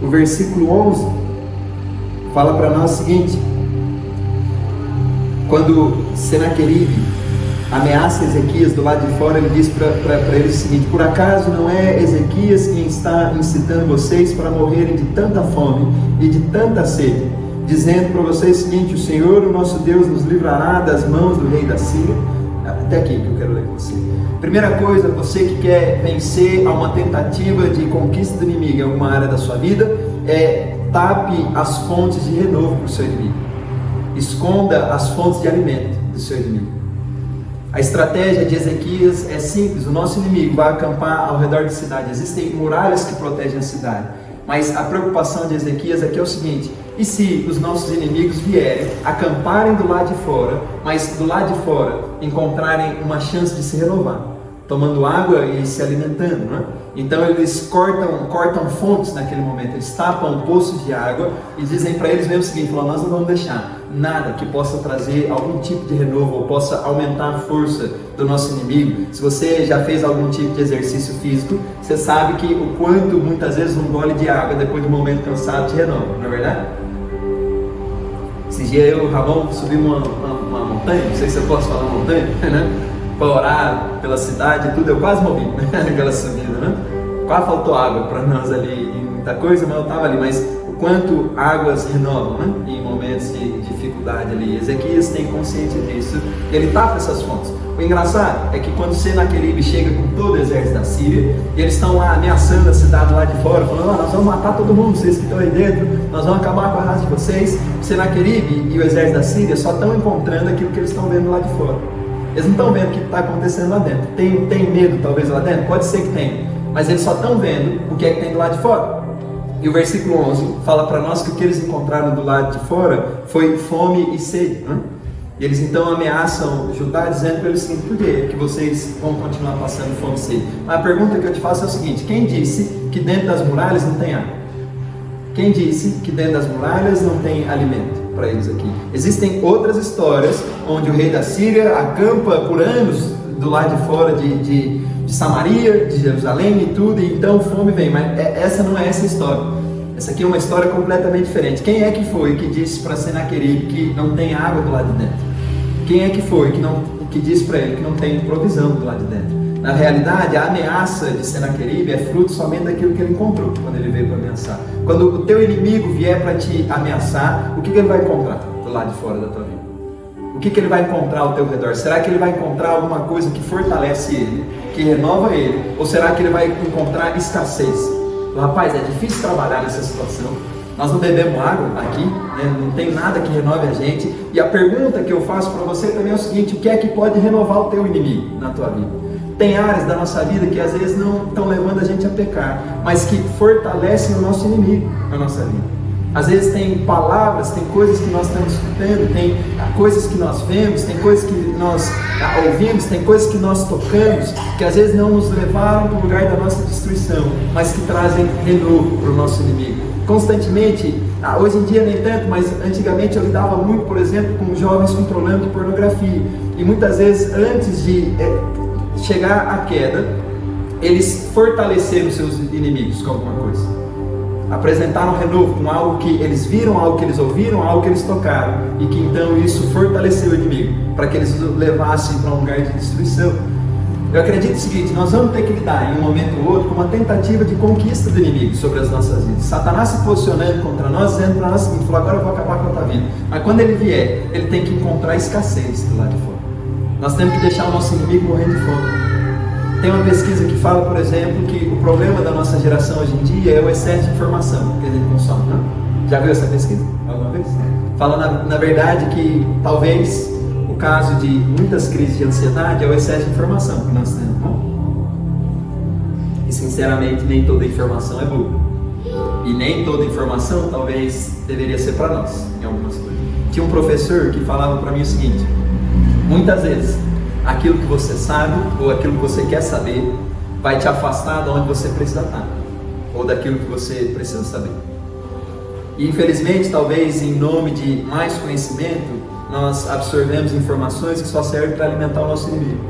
O versículo 11 fala para nós o seguinte: quando Senaqueribe ameaça Ezequias do lado de fora, ele diz para ele o seguinte: por acaso não é Ezequias quem está incitando vocês para morrerem de tanta fome e de tanta sede, dizendo para vocês o seguinte: o Senhor, o nosso Deus, nos livrará das mãos do rei da Síria? Até aqui que eu quero ler com você. Primeira coisa, você que quer vencer a uma tentativa de conquista do inimigo em alguma área da sua vida, tape as fontes de renovo para o seu inimigo. Esconda as fontes de alimento do seu inimigo. A estratégia de Ezequias é simples: o nosso inimigo vai acampar ao redor da cidade. Existem muralhas que protegem a cidade, mas a preocupação de Ezequias aqui é o seguinte: e se os nossos inimigos vierem, acamparem do lado de fora, mas do lado de fora encontrarem uma chance de se renovar, tomando água e se alimentando, né? Então eles cortam fontes naquele momento, eles tapam poços de água e dizem para eles mesmo o seguinte: nós não vamos deixar nada que possa trazer algum tipo de renovo ou possa aumentar a força do nosso inimigo. Se você já fez algum tipo de exercício físico, você sabe que o quanto muitas vezes um gole de água depois de um momento cansado te renova, não é verdade? Esses dias eu e o Ramon subimos uma montanha, não sei se eu posso falar montanha, né? Para orar pela cidade e tudo, eu quase morri naquela subida, né? Quase faltou água para nós ali em muita coisa, mas eu estava ali. Mas o quanto águas renovam, né? Em momentos de dificuldade ali. Ezequias tem consciência disso, ele tapa essas fontes. O engraçado é que quando Senaqueribe chega com todo o exército da Síria, e eles estão lá ameaçando a cidade lá de fora, falando: nós vamos matar todo mundo, vocês que estão aí dentro, nós vamos acabar com a raça de vocês. Senaqueribe e o exército da Síria só estão encontrando aquilo que eles estão vendo lá de fora. Eles não estão vendo o que está acontecendo lá dentro. Tem medo talvez lá dentro? Pode ser que tenha, mas eles só estão vendo o que é que tem do lado de fora. E o versículo 11 fala para nós que o que eles encontraram do lado de fora foi fome e sede, né? E eles então ameaçam Judá, dizendo para eles o seguinte: por que vocês vão continuar passando fome e sede? Mas a pergunta que eu te faço é o seguinte: quem disse que dentro das muralhas não tem água? Quem disse que dentro das muralhas não tem alimento para eles aqui? Existem outras histórias onde o rei da Síria acampa por anos do lado de fora de Samaria, de Jerusalém e tudo, e então fome vem. Mas essa não é essa história. Essa aqui é uma história completamente diferente. Quem é que foi que disse para Senaqueribe que não tem água do lado de dentro? Quem é que foi que disse para ele que não tem provisão do lado de dentro? Na realidade, a ameaça de Senaqueribe é fruto somente daquilo que ele encontrou quando ele veio para ameaçar. Quando o teu inimigo vier para te ameaçar, o que ele vai encontrar do lado de fora da tua vida? O que ele vai encontrar ao teu redor? Será que ele vai encontrar alguma coisa que fortalece ele, que renova ele? Ou será que ele vai encontrar escassez? Rapaz, é difícil trabalhar nessa situação. Nós não bebemos água aqui, né? Não tem nada que renove a gente. E a pergunta que eu faço para você também é o seguinte: o que é que pode renovar o teu inimigo na tua vida? Tem áreas da nossa vida que às vezes não estão levando a gente a pecar, mas que fortalecem o nosso inimigo na nossa vida. Às vezes tem palavras, tem coisas que nós estamos escutando, tem coisas que nós vemos, tem coisas que nós ouvimos, tem coisas que nós tocamos, que às vezes não nos levaram para o lugar da nossa destruição, mas que trazem renovo para o nosso inimigo. Constantemente, hoje em dia nem tanto, mas antigamente eu lidava muito, por exemplo, com jovens com problema de pornografia. E muitas vezes, antes de chegar à queda, eles fortaleceram seus inimigos com alguma coisa. apresentaram renovo com algo que eles viram, algo que eles ouviram, algo que eles tocaram, e que então isso fortaleceu o inimigo, para que eles o levassem para um lugar de destruição. Eu acredito o seguinte: nós vamos ter que lidar em um momento ou outro com uma tentativa de conquista do inimigo sobre as nossas vidas. Satanás se posicionando contra nós, dizendo para nós o seguinte: falou, agora eu vou acabar com a tua vida. Mas quando ele vier, ele tem que encontrar escassez do lado de fora. Nós temos que deixar o nosso inimigo morrer de fome. Tem uma pesquisa que fala, por exemplo, que o problema da nossa geração hoje em dia é o excesso de informação que a gente consome, não? Já viu essa pesquisa alguma vez? Fala na verdade que talvez o caso de muitas crises de ansiedade é o excesso de informação que nós temos, não? E sinceramente nem toda informação é boa. E nem toda informação talvez deveria ser para nós, em algumas coisas. Tinha um professor que falava para mim o seguinte: muitas vezes aquilo que você sabe ou aquilo que você quer saber vai te afastar de onde você precisa estar, ou daquilo que você precisa saber. E infelizmente, talvez em nome de mais conhecimento, nós absorvemos informações que só servem para alimentar o nosso inimigo,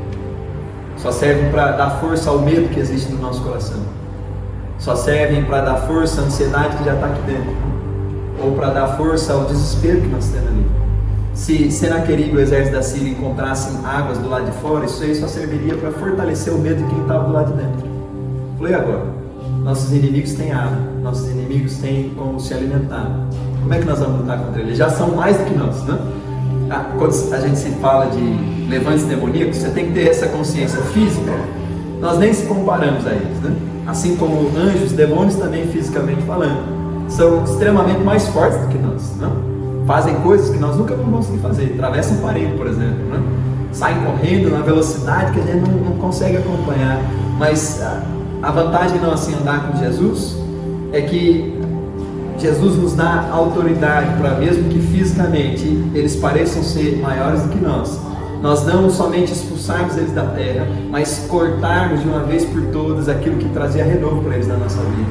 só servem para dar força ao medo que existe no nosso coração, só servem para dar força à ansiedade que já está aqui dentro, ou para dar força ao desespero que nós temos ali. Se Senaqueribe e o exército da Síria encontrassem águas do lado de fora, isso aí só serviria para fortalecer o medo de quem estava do lado de dentro. Falei, agora, nossos inimigos têm água, nossos inimigos têm como se alimentar. Como é que nós vamos lutar contra eles? Já são mais do que nós, né? Quando a gente se fala de levantes demoníacos, você tem que ter essa consciência física. Nós nem se comparamos a eles, né? Assim como anjos, demônios também fisicamente falando, são extremamente mais fortes do que nós, né? Fazem coisas que nós nunca vamos conseguir fazer, atravessam um parede, por exemplo, né? Saem correndo na velocidade que a gente não consegue acompanhar. Mas a vantagem de não assim andar com Jesus é que Jesus nos dá autoridade para, mesmo que fisicamente eles pareçam ser maiores do que nós não somente expulsarmos eles da terra, mas cortarmos de uma vez por todas aquilo que trazia renovo para eles na nossa vida.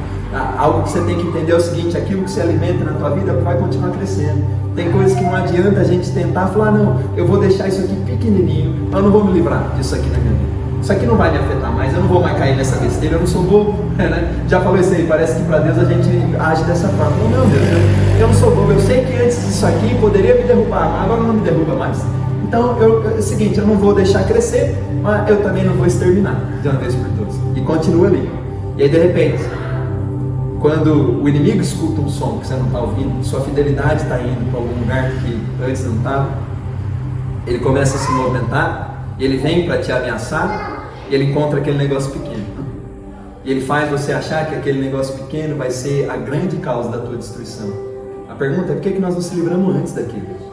Algo que você tem que entender é o seguinte: aquilo que se alimenta na tua vida vai continuar crescendo. Tem coisas que não adianta a gente tentar falar, não, eu vou deixar isso aqui pequenininho, eu não vou me livrar disso aqui na minha vida. Isso aqui não vai me afetar mais, eu não vou mais cair nessa besteira, eu não sou bobo, né? Já falou isso aí, parece que para Deus a gente age dessa forma. Não, Deus, eu não sou bobo, eu sei que antes disso aqui poderia me derrubar, mas agora não me derruba mais. Então, é o seguinte, eu não vou deixar crescer, mas eu também não vou exterminar de uma vez por todas. E continua ali. E aí, de repente, quando o inimigo escuta um som que você não está ouvindo, sua fidelidade está indo para algum lugar que antes não estava, ele começa a se movimentar, ele vem para te ameaçar, e ele encontra aquele negócio pequeno. E ele faz você achar que aquele negócio pequeno vai ser a grande causa da tua destruição. A pergunta é: por que nós não se livramos antes daquilo?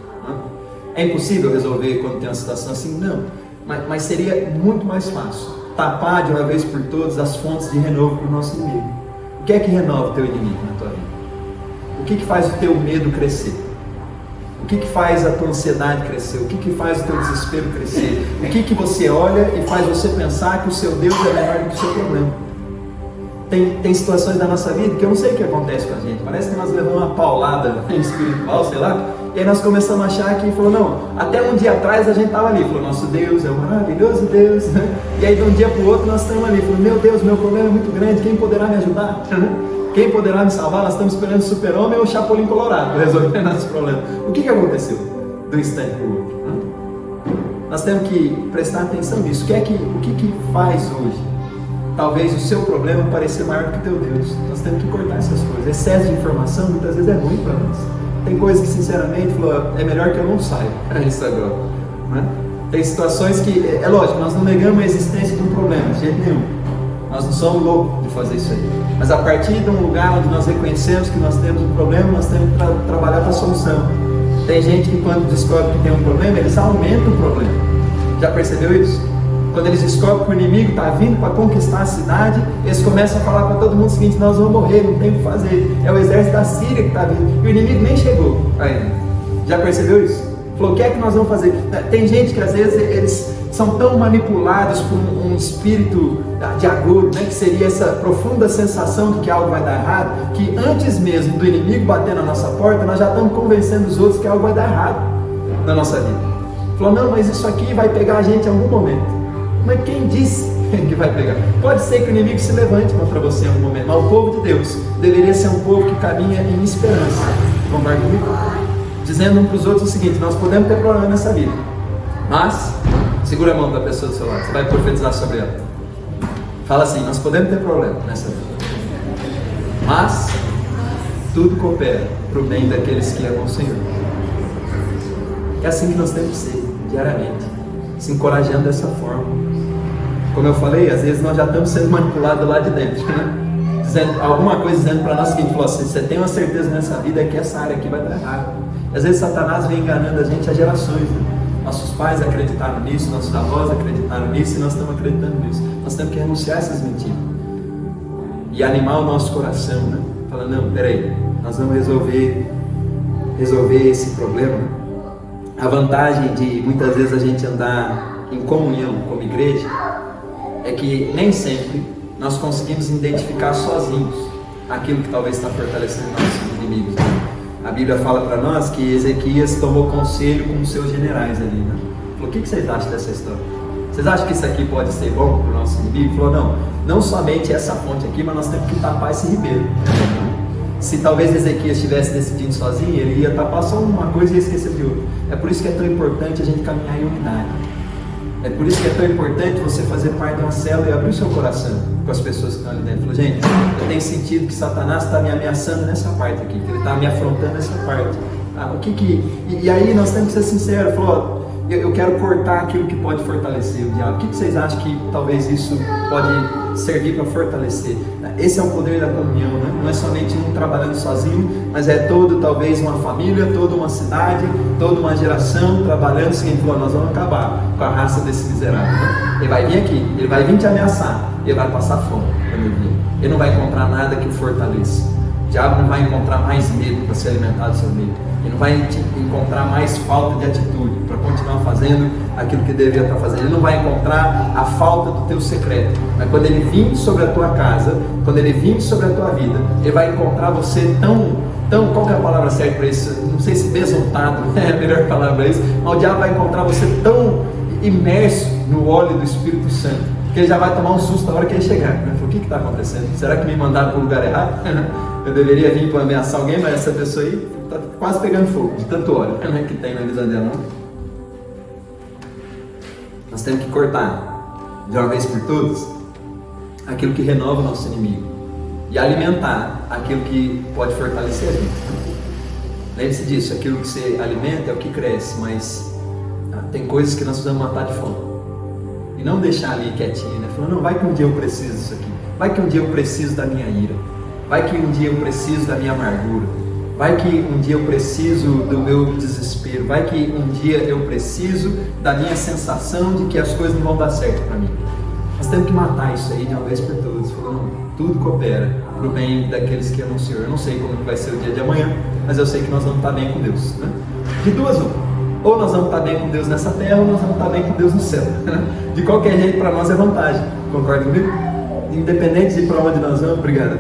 É impossível resolver quando tem uma situação assim? Não, mas seria muito mais fácil tapar de uma vez por todas as fontes de renovo para o nosso inimigo. O que é que renova o teu inimigo na tua vida? O que faz o teu medo crescer? O que faz a tua ansiedade crescer? O que faz o teu desespero crescer? O que você olha e faz você pensar que o seu Deus é melhor do que o seu problema? Tem situações da nossa vida que eu não sei o que acontece com a gente. Parece que nós levamos uma paulada espiritual, sei lá. E aí nós começamos a achar que, falou, não, até um dia atrás a gente estava ali, falou, nosso Deus é um maravilhoso Deus, e aí de um dia para o outro nós estamos ali, falou, meu Deus, meu problema é muito grande, quem poderá me ajudar? Quem poderá me salvar? Nós estamos esperando o super-homem ou o Chapolin Colorado para resolver nossos problemas. O que aconteceu do instante para o outro? Nós temos que prestar atenção nisso. O que faz hoje talvez o seu problema parecer maior do que o teu Deus? Nós temos que cortar essas coisas. Excesso de informação muitas vezes é ruim para nós. Tem coisas que, sinceramente, é melhor que eu não saiba isso agora, né? Tem situações que, é lógico, nós não negamos a existência de um problema, de jeito nenhum. Nós não somos loucos de fazer isso aí. Mas a partir de um lugar onde nós reconhecemos que nós temos um problema, nós temos que trabalhar para a solução. Tem gente que, quando descobre que tem um problema, eles aumentam o problema. Já percebeu isso? Quando eles descobrem que o inimigo está vindo para conquistar a cidade, eles começam a falar para todo mundo o seguinte: nós vamos morrer, não tem o que fazer. É o exército da Síria que está vindo. E o inimigo nem chegou ainda. Já percebeu isso? Falou, o que é que nós vamos fazer? Tem gente que às vezes eles são tão manipulados por um espírito de agouro, né, que seria essa profunda sensação de que algo vai dar errado, que antes mesmo do inimigo bater na nossa porta, nós já estamos convencendo os outros que algo vai dar errado na nossa vida. Falou, não, mas isso aqui vai pegar a gente em algum momento. Mas quem disse que vai pegar. Pode ser que o inimigo se levante contra você em algum momento, mas o povo de Deus deveria ser um povo que caminha em esperança. Concorda comigo? Dizendo um para os outros o seguinte: nós podemos ter problema nessa vida, mas segura a mão da pessoa do seu lado, você vai profetizar sobre ela. Fala assim: nós podemos ter problema nessa vida, mas tudo coopera para o bem daqueles que amam o Senhor. É assim que nós temos que ser diariamente, se encorajando dessa forma. Como eu falei, às vezes nós já estamos sendo manipulados lá de dentro, né? Dizendo, alguma coisa dizendo para nós que falou assim: você tem uma certeza nessa vida que essa área aqui vai dar errado. Às vezes Satanás vem enganando a gente há gerações, né? Nossos pais acreditaram nisso, nossos avós acreditaram nisso e nós estamos acreditando nisso. Nós temos que renunciar a essas mentiras e animar o nosso coração, né? Falando: não, peraí, nós vamos resolver esse problema. A vantagem de muitas vezes a gente andar em comunhão como igreja é que nem sempre nós conseguimos identificar sozinhos aquilo que talvez está fortalecendo nossos inimigos. A Bíblia fala para nós que Ezequias tomou conselho com os seus generais ali, né? Falou: o que vocês acham dessa história? Vocês acham que isso aqui pode ser bom para o nosso inimigo? Falou: não somente essa fonte aqui, mas nós temos que tapar esse ribeiro. Se talvez Ezequias estivesse decidindo sozinho, ele ia tapar só uma coisa e ia esquecer de outra. É por isso que é tão importante a gente caminhar em unidade. É por isso que é tão importante você fazer parte de uma célula e abrir o seu coração com as pessoas que estão ali dentro. Falou: gente, eu tenho sentido que Satanás está me ameaçando nessa parte aqui, que ele está me afrontando nessa parte. E aí nós temos que ser sinceros. Falou: eu quero cortar aquilo que pode fortalecer o diabo. O que vocês acham que talvez isso pode servir para fortalecer? Esse é o poder da comunhão, né? Não é somente um trabalhando sozinho, mas é talvez uma família, toda uma cidade, toda uma geração trabalhando. Seguinte: nós vamos acabar com a raça desse miserável, né? Ele vai vir aqui, ele vai vir te ameaçar, ele vai passar fome quando ele vir. Ele não vai encontrar nada que o fortaleça. O diabo não vai encontrar mais medo para se alimentar do seu medo. Ele não vai encontrar mais falta de atitude para continuar fazendo aquilo que deveria estar fazendo. Ele não vai encontrar a falta do teu secreto. Mas quando ele vir sobre a tua casa, quando ele vir sobre a tua vida, ele vai encontrar você tão, qual que é a palavra certa para isso? Não sei se besuntado é a melhor palavra para isso, mas o diabo vai encontrar você tão imerso no óleo do Espírito Santo, que ele já vai tomar um susto na hora que ele chegar. O que está acontecendo? Será que me mandaram para o lugar errado? Eu deveria vir para ameaçar alguém, mas essa pessoa aí está quase pegando fogo, de tanto óleo que tem na vida dela. Nós temos que cortar, de uma vez por todas, aquilo que renova o nosso inimigo e alimentar aquilo que pode fortalecer a gente. Lembre-se disso: aquilo que você alimenta é o que cresce, mas tem coisas que nós precisamos matar de fome e não deixar ali quietinho, né? Falando: não, vai que um dia eu preciso disso aqui, vai que um dia eu preciso da minha ira, vai que um dia eu preciso da minha amargura, vai que um dia eu preciso do meu desespero, vai que um dia eu preciso da minha sensação de que as coisas não vão dar certo para mim. Nós temos que matar isso aí de uma vez por todas. Falando: tudo coopera para o bem daqueles que amam o Senhor. Eu não sei como vai ser o dia de amanhã, mas eu sei que nós vamos estar bem com Deus, né? De duas uma: ou nós vamos estar bem com Deus nessa terra, ou nós vamos estar bem com Deus no céu. De qualquer jeito, para nós é vantagem. Concorda comigo? Independente de para onde nós vamos, obrigado,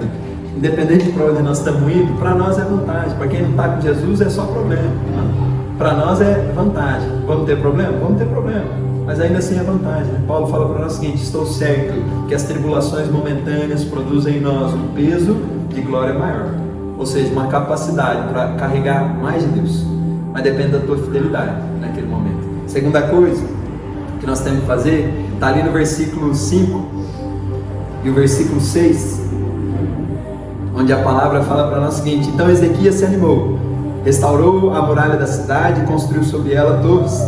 independente de para onde nós estamos indo, para nós é vantagem. Para quem não está com Jesus é só problema, né? Para nós é vantagem. Vamos ter problema? Vamos ter problema, mas ainda assim é vantagem, né? Paulo fala para nós o seguinte: estou certo que as tribulações momentâneas produzem em nós um peso de glória maior, ou seja, uma capacidade para carregar mais de Deus, mas depende da tua fidelidade naquele momento. Segunda coisa que nós temos que fazer está ali no versículo 5 e o versículo 6, onde a palavra fala para nós o seguinte: então Ezequias se animou, restaurou a muralha da cidade e construiu sobre ela torres.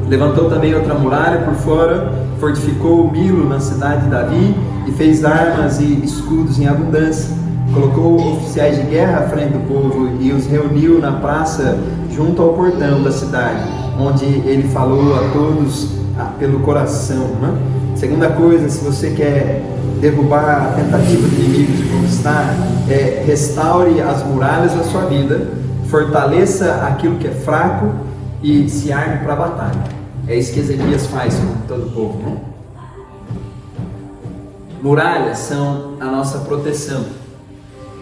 Levantou também outra muralha por fora, fortificou o Milo na cidade de Davi e fez armas e escudos em abundância. Colocou oficiais de guerra à frente do povo e os reuniu na praça junto ao portão da cidade, onde ele falou a todos pelo coração, né? Segunda coisa, se você quer derrubar a tentativa do inimigo de conquistar, restaure as muralhas da sua vida, fortaleça aquilo que é fraco e se arme para a batalha. É isso que Ezequias faz com todo o povo, né? Muralhas são a nossa proteção,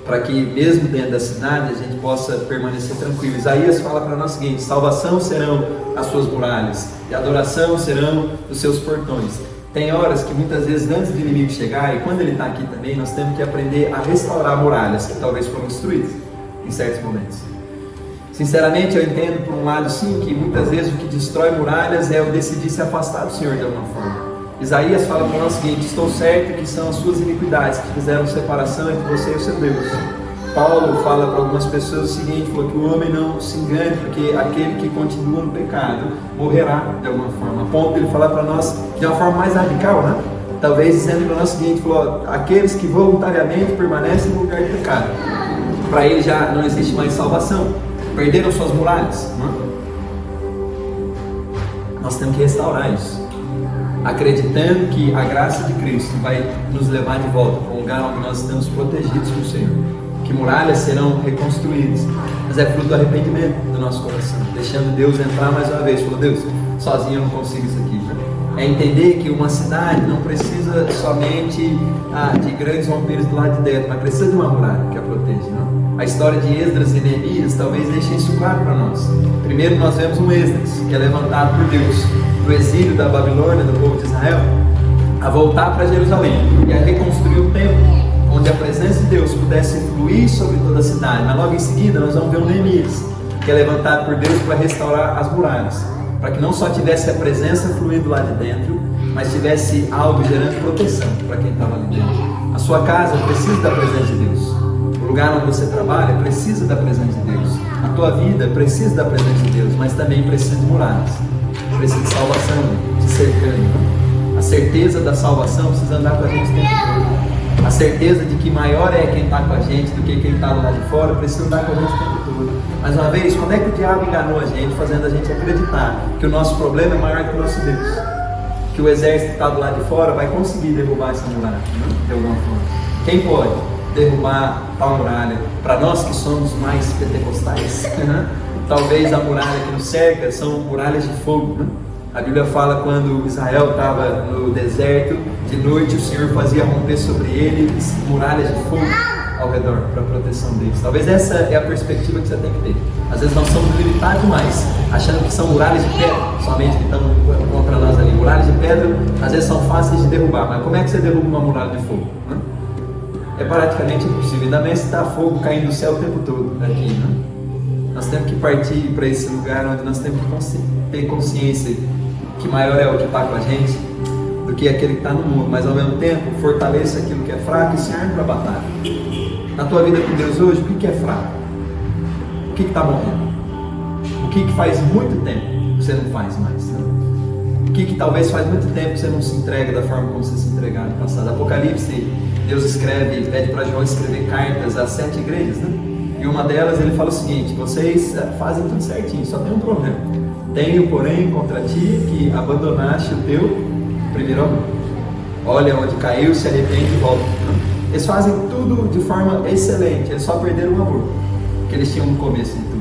para que mesmo dentro da cidade a gente possa permanecer tranquilo. Isaías fala para nós o seguinte: salvação serão as suas muralhas e adoração serão os seus portões. Tem horas que muitas vezes antes do inimigo chegar, e quando ele está aqui também, nós temos que aprender a restaurar muralhas que talvez foram destruídas em certos momentos. Sinceramente, eu entendo por um lado sim, que muitas vezes o que destrói muralhas é eu decidir se afastar do Senhor de alguma forma. Isaías fala para nós o seguinte: estou certo que são as suas iniquidades que fizeram separação entre você e o seu Deus. Paulo fala para algumas pessoas o seguinte, falou que o homem não se engane, porque aquele que continua no pecado morrerá de alguma forma. A ponto de ele falar para nós de uma forma mais radical, né? Talvez dizendo para nós o seguinte, falou, aqueles que voluntariamente permanecem no lugar de pecado, para ele já não existe mais salvação, perderam suas muralhas, né? Nós temos que restaurar isso, acreditando que a graça de Cristo vai nos levar de volta para um lugar onde nós estamos protegidos com o Senhor, que muralhas serão reconstruídas, mas é fruto do arrependimento do nosso coração, deixando Deus entrar mais uma vez. Falou, Deus, sozinho eu não consigo isso aqui. É entender que uma cidade não precisa somente de grandes rompeiros do lado de dentro, mas precisa de uma muralha que a proteja, não? A história de Esdras e Neemias talvez deixe isso claro para nós. Primeiro nós vemos um Esdras, que é levantado por Deus do exílio da Babilônia, do povo de Israel, a voltar para Jerusalém e a reconstruir o templo, onde a presença de Deus pudesse fluir sobre toda a cidade. Mas logo em seguida nós vamos ver um Neemias, que é levantado por Deus para restaurar as muralhas, para que não só tivesse a presença fluindo lá de dentro, mas tivesse algo gerando proteção para quem estava ali dentro. A sua casa precisa da presença de Deus, o lugar onde você trabalha precisa da presença de Deus, a tua vida precisa da presença de Deus, mas também precisa de muralhas, precisa de salvação, de cercando. A certeza da salvação precisa andar com a gente o tempo todo. A certeza de que maior é quem está com a gente do que quem está lá de fora precisa andar com a gente o tempo todo. Mais uma vez, quando é que o diabo enganou a gente, fazendo a gente acreditar que o nosso problema é maior que o nosso Deus? Que o exército que está do lado de fora vai conseguir derrubar essa muralha, de alguma forma. Quem pode derrubar tal muralha? Para nós que somos mais pentecostais, talvez a muralha que nos cerca são muralhas de fogo. A Bíblia fala quando Israel estava no deserto, de noite o Senhor fazia romper sobre eles muralhas de fogo ao redor, para a proteção deles. Talvez essa é a perspectiva que você tem que ter. Às vezes nós somos limitados demais, achando que são muralhas de pedra, somente que estão contra nós ali. Muralhas de pedra, às vezes são fáceis de derrubar, mas como é que você derruba uma muralha de fogo? É praticamente impossível, ainda mais se está fogo caindo do céu o tempo todo aqui, Nós temos que partir para esse lugar onde nós temos que ter consciência que maior é o que está com a gente do que aquele que está no mundo, mas ao mesmo tempo fortaleça aquilo que é fraco e se arme para a batalha. Na tua vida com Deus hoje, o que é fraco? O que está morrendo? O que faz muito tempo que você não faz mais? O que talvez faz muito tempo que você não se entrega da forma como você se entregava no passado? Apocalipse, Deus pede para João escrever cartas às 7 igrejas, E uma delas ele fala o seguinte: vocês fazem tudo certinho, só tem um problema. Tenho, porém, contra ti que abandonaste o teu primeiro amor. Olha onde caiu, se arrepende e volta. Eles fazem tudo de forma excelente, eles só perderam o amor que eles tinham no começo de tudo.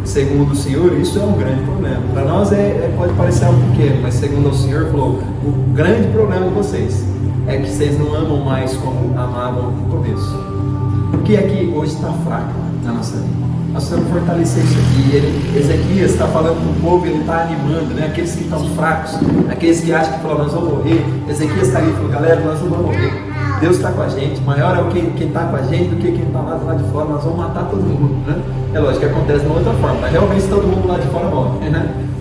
Segundo o Senhor, isso é um grande problema. Para nós pode parecer algo pequeno, mas segundo o Senhor falou, o grande problema de vocês é que vocês não amam mais como amavam no começo. O que é que hoje está fraco na nossa vida? Nós precisamos fortalecer isso aqui. Ezequias está falando com o povo, ele está animando, aqueles que estão fracos, aqueles que acham que nós vamos morrer. Ezequias está ali e falou, galera, nós não vamos morrer. Deus está com a gente, maior é quem está com a gente do que quem está lá de fora. Nós vamos matar todo mundo, É lógico que acontece de uma outra forma, mas realmente todo mundo lá de fora morre,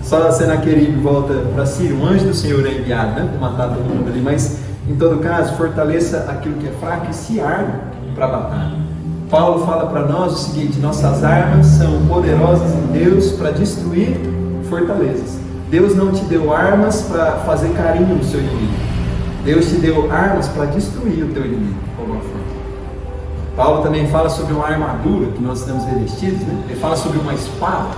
Só Senaqueribe volta para Síria, um anjo do Senhor é enviado, para matar todo mundo ali. Mas em todo caso, fortaleça aquilo que é fraco e se arme para a batalha. Paulo fala para nós o seguinte: nossas armas são poderosas em Deus para destruir fortalezas. Deus não te deu armas para fazer carinho no seu inimigo. Deus te deu armas para destruir o teu inimigo, de alguma forma. Paulo também fala sobre uma armadura que nós estamos revestidos, Ele fala sobre uma espada,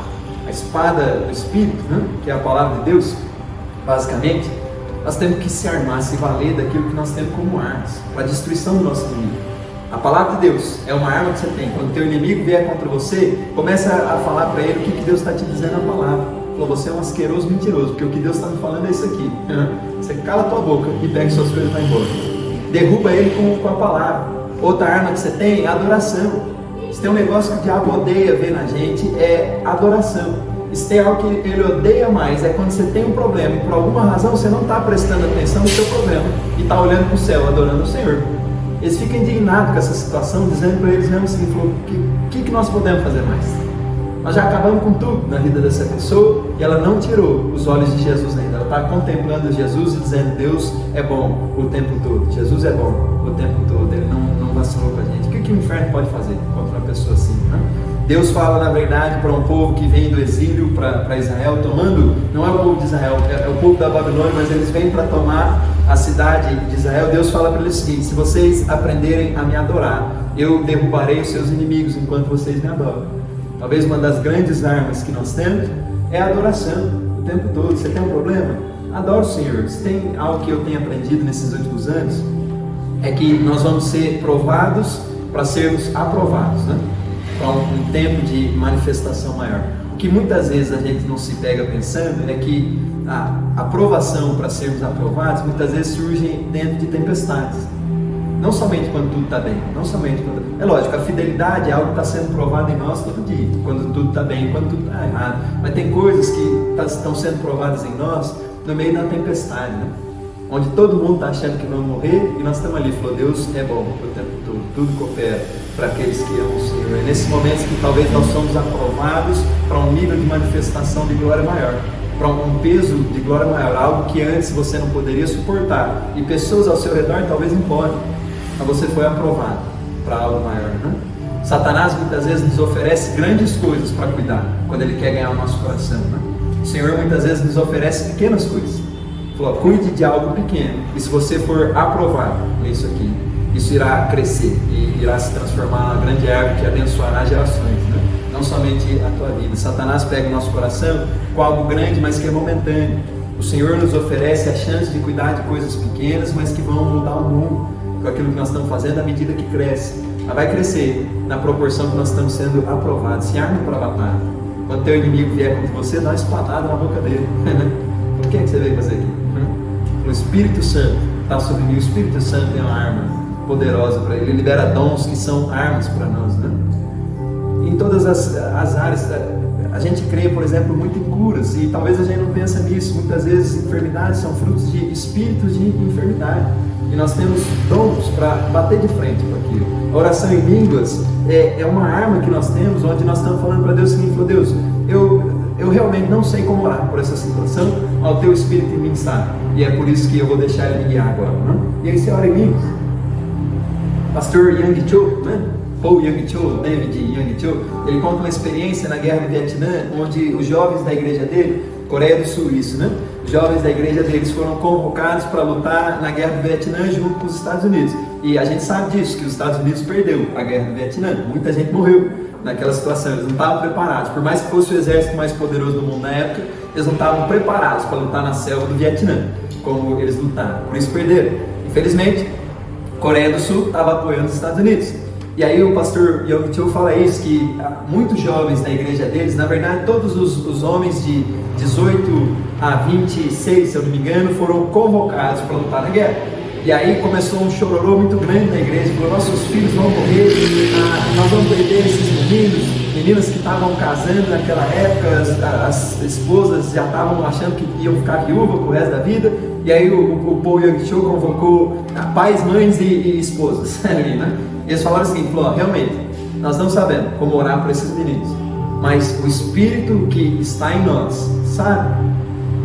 a espada do Espírito, que é a palavra de Deus, basicamente. Nós temos que se armar, se valer daquilo que nós temos como armas, para a destruição do nosso inimigo. A palavra de Deus é uma arma que você tem. Quando o teu inimigo vier contra você, começa a falar para ele o que Deus está te dizendo na palavra. Falou, você é um asqueroso mentiroso, porque o que Deus está me falando é isso aqui. Você cala a tua boca e pega suas coisas e vai embora. Derruba ele com a palavra. Outra arma que você tem é a adoração. Se tem um negócio que o diabo odeia ver na gente, é adoração. se tem algo que ele odeia mais, é quando você tem um problema e por alguma razão você não está prestando atenção no seu problema e está olhando para o céu, adorando o Senhor. Eles ficam indignados com essa situação, dizendo para eles mesmo assim, falou, o que nós podemos fazer mais? Nós já acabamos com tudo na vida dessa pessoa e ela não tirou os olhos de Jesus ainda. Ela está contemplando Jesus e dizendo, Deus é bom o tempo todo, Jesus é bom o tempo todo, Ele não vacilou com a gente. O que o inferno pode fazer contra uma pessoa assim, né? Deus fala na verdade para um povo que vem do exílio para Israel, tomando, não é o povo de Israel, é o povo da Babilônia, mas eles vêm para tomar a cidade de Israel. Deus fala para eles o seguinte, se vocês aprenderem a me adorar, eu derrubarei os seus inimigos enquanto vocês me adoram. Talvez uma das grandes armas que nós temos é a adoração o tempo todo. Você tem um problema? Adora o Senhor. Se tem algo que eu tenho aprendido nesses últimos anos, é que nós vamos ser provados para sermos aprovados, né? Para um tempo de manifestação maior. O que muitas vezes a gente não se pega pensando é que a aprovação para sermos aprovados muitas vezes surge dentro de tempestades. Não somente quando tudo está bem, não somente quando... É lógico, a fidelidade é algo que está sendo provado em nós todo dia, quando tudo está bem, quando tudo está errado. Mas tem coisas que estão sendo provadas em nós no meio da tempestade, né? Onde todo mundo está achando que vão morrer e nós estamos ali, falou, Deus é bom o tempo todo, tudo coopera para aqueles que amam o Senhor. É nesses momentos que talvez nós somos aprovados para um nível de manifestação de glória maior, para um peso de glória maior, algo que antes você não poderia suportar e pessoas ao seu redor talvez não podem. Mas você foi aprovado para algo maior, né? Satanás muitas vezes nos oferece grandes coisas para cuidar, quando ele quer ganhar o nosso coração, né? O Senhor muitas vezes nos oferece pequenas coisas. Falou, cuide de algo pequeno, e se você for aprovado nisso aqui, isso irá crescer e irá se transformar numa grande árvore que abençoará gerações, né? Não somente a tua vida. Satanás pega o nosso coração com algo grande, mas que é momentâneo. O Senhor nos oferece a chance de cuidar de coisas pequenas, mas que vão mudar o mundo com aquilo que nós estamos fazendo à medida que cresce. Ela vai crescer na proporção que nós estamos sendo aprovados. Se arme para a batalha. Quando teu inimigo vier contra você, dá uma espadada na boca dele. O que é que você veio fazer aqui? O Espírito Santo está sobre mim. O Espírito Santo é uma arma poderosa para ele. Ele libera dons que são armas para nós, né? Em todas as áreas, a gente crê, por exemplo, muito em curas, e talvez a gente não pense nisso. Muitas vezes enfermidades são frutos de espíritos de enfermidade. E nós temos dons para bater de frente com aquilo. A oração em línguas é uma arma que nós temos, onde nós estamos falando para Deus o seguinte, Deus, eu realmente não sei como orar por essa situação, mas o teu Espírito em mim sabe. E é por isso que eu vou deixar ele guiar agora, né? E aí você ora em línguas. Pastor Yang Cho, né? Paul Yang Cho, David Yang Cho, ele conta uma experiência na guerra do Vietnã, onde os jovens da igreja dele, Coreia do Sul, isso, né? Os jovens da igreja deles foram convocados para lutar na guerra do Vietnã junto com os Estados Unidos. E a gente sabe disso, que os Estados Unidos perdeu a guerra do Vietnã. Muita gente morreu naquela situação, eles não estavam preparados. Por mais que fosse o exército mais poderoso do mundo na época, eles não estavam preparados para lutar na selva do Vietnã, como eles lutaram. Por isso perderam. Infelizmente, a Coreia do Sul estava apoiando os Estados Unidos. E aí o pastor Yang Cho fala isso, que muitos jovens da igreja deles, na verdade todos os homens de 18 a 26, se eu não me engano, foram convocados para lutar na guerra. E aí começou um chororô muito grande na igreja, falou, nossos filhos vão morrer, nós vamos perder esses meninas que estavam casando naquela época, as esposas já estavam achando que iam ficar viúvas pro resto da vida. E aí o Paul Yang Cho convocou pais, mães e esposas ali, né? E eles falaram o seguinte, falou, realmente, nós não sabemos como orar por esses meninos, mas o Espírito que está em nós sabe,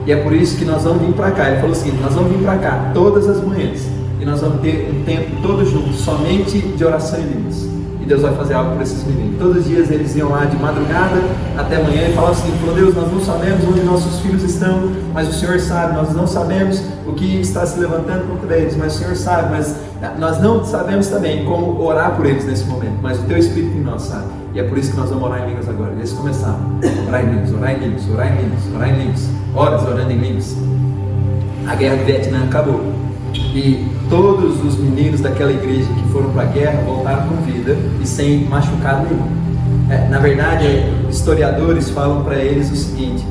e é por isso que nós vamos vir para cá. Ele falou o seguinte, nós vamos vir para cá todas as manhãs, e nós vamos ter um tempo todos juntos, somente de oração em línguas, e Deus vai fazer algo por esses meninos. Todos os dias eles iam lá de madrugada até amanhã e falavam assim, falou, Deus, nós não sabemos onde nossos filhos estão, mas o Senhor sabe. Nós não sabemos o que está se levantando contra eles, mas o Senhor sabe. Mas nós não sabemos também como orar por eles nesse momento, mas o teu Espírito em nós sabe. E é por isso que nós vamos orar em línguas agora. Eles começaram a orar em línguas, orar em línguas, orar em línguas, orar em línguas, horas orando em línguas. A guerra do Vietnã acabou. E todos os meninos daquela igreja que foram para a guerra voltaram com vida e sem machucado nenhum. Na verdade, historiadores falam para eles o seguinte,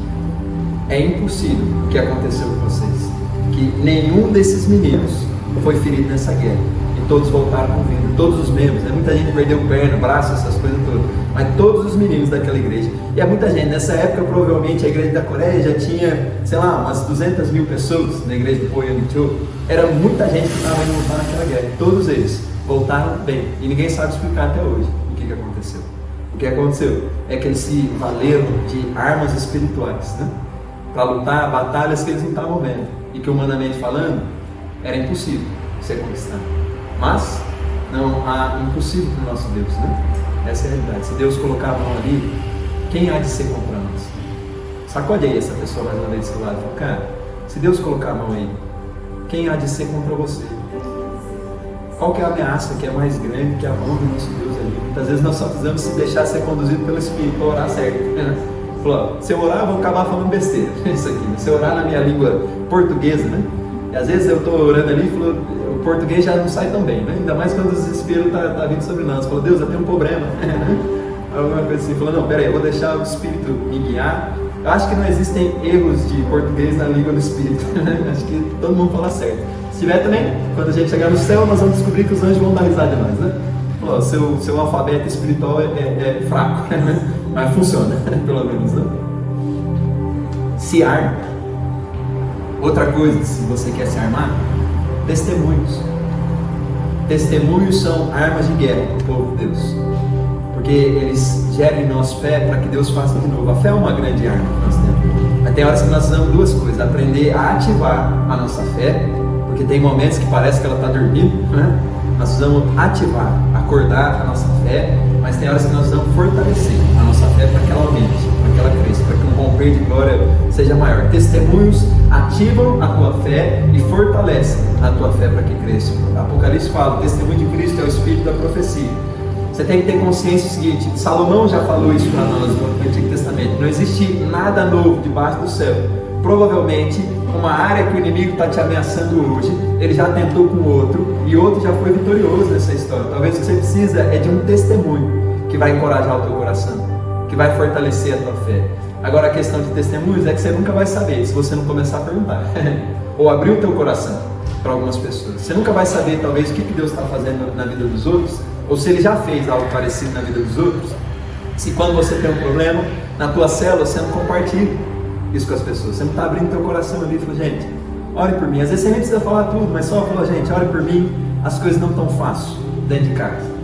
é impossível o que aconteceu com vocês, que nenhum desses meninos foi ferido nessa guerra. todos voltaram com vida, todos os membros, né? Muita gente perdeu perna, braço, essas coisas todas, mas todos os meninos daquela igreja. E é muita gente. Nessa época, provavelmente, a igreja da Coreia já tinha, sei lá, umas 200 mil pessoas na igreja do Poyang-cho. Era muita gente que estava indo lutar naquela guerra. Todos eles voltaram bem. E ninguém sabe explicar até hoje o que aconteceu. O que aconteceu é que eles se valeram de armas espirituais, né? Para lutar batalhas que eles não estavam vendo. E que, humanamente falando, era impossível ser conquistado. Mas não há impossível para o nosso Deus, né? Essa é a realidade. Se Deus colocar a mão ali, quem há de ser contra nós? Sacode aí essa pessoa mais uma vez do seu lado e fala, cara, se Deus colocar a mão aí, quem há de ser contra você? Qual que é a ameaça que é mais grande que a mão do nosso Deus ali? Muitas vezes nós só precisamos se deixar ser conduzido pelo Espírito para orar certo, né? Falou, se eu orar, eu vou acabar falando besteira. Isso aqui, né? Se eu orar na minha língua portuguesa, né? E às vezes eu estou orando ali e falo, o português já não sai tão bem, né? Ainda mais quando o desespero está vindo sobre nós. Falou, Deus, eu tenho um problema. Alguma coisa assim. Falou, não, peraí, eu vou deixar o Espírito me guiar. Eu acho que não existem erros de português na língua do Espírito. Acho que todo mundo fala certo. Se tiver também, quando a gente chegar no céu, nós vamos descobrir que os anjos vão dar risada de nós, né? Falou, seu alfabeto espiritual é fraco, né? Mas funciona, pelo menos, né? Se arma. Outra coisa, se você quer se armar, testemunhos. Testemunhos são armas de guerra para o povo de Deus, porque eles geram em nós fé para que Deus faça de novo. A fé é uma grande arma que nós temos. Mas tem horas que nós precisamos duas coisas: aprender a ativar a nossa fé, porque tem momentos que parece que ela está dormindo, né? Nós precisamos ativar, acordar a nossa fé, mas tem horas que nós precisamos fortalecer a nossa fé para que ela aumente, para que ela cresça, para que um romper de glória seja maior. Testemunhos ativam a tua fé e fortalecem a tua fé para que cresça. Apocalipse fala, o testemunho de Cristo é o espírito da profecia. Você tem que ter consciência do seguinte, Salomão já falou isso para nós no Antigo Testamento, não existe nada novo debaixo do céu. Provavelmente, uma área que o inimigo está te ameaçando hoje, ele já tentou com outro, e outro já foi vitorioso nessa história. Talvez o que você precisa é de um testemunho que vai encorajar o teu coração, que vai fortalecer a tua fé. Agora a questão de testemunhos é que você nunca vai saber se você não começar a perguntar, ou abrir o teu coração para algumas pessoas. Você nunca vai saber talvez o que Deus está fazendo na vida dos outros, ou se Ele já fez algo parecido na vida dos outros. Se quando você tem um problema na tua célula, você não compartilha isso com as pessoas, você não está abrindo teu coração ali e fala, gente, ore por mim. Às vezes você nem precisa falar tudo, mas só fala, gente, ore por mim, as coisas não estão fáceis dentro de casa.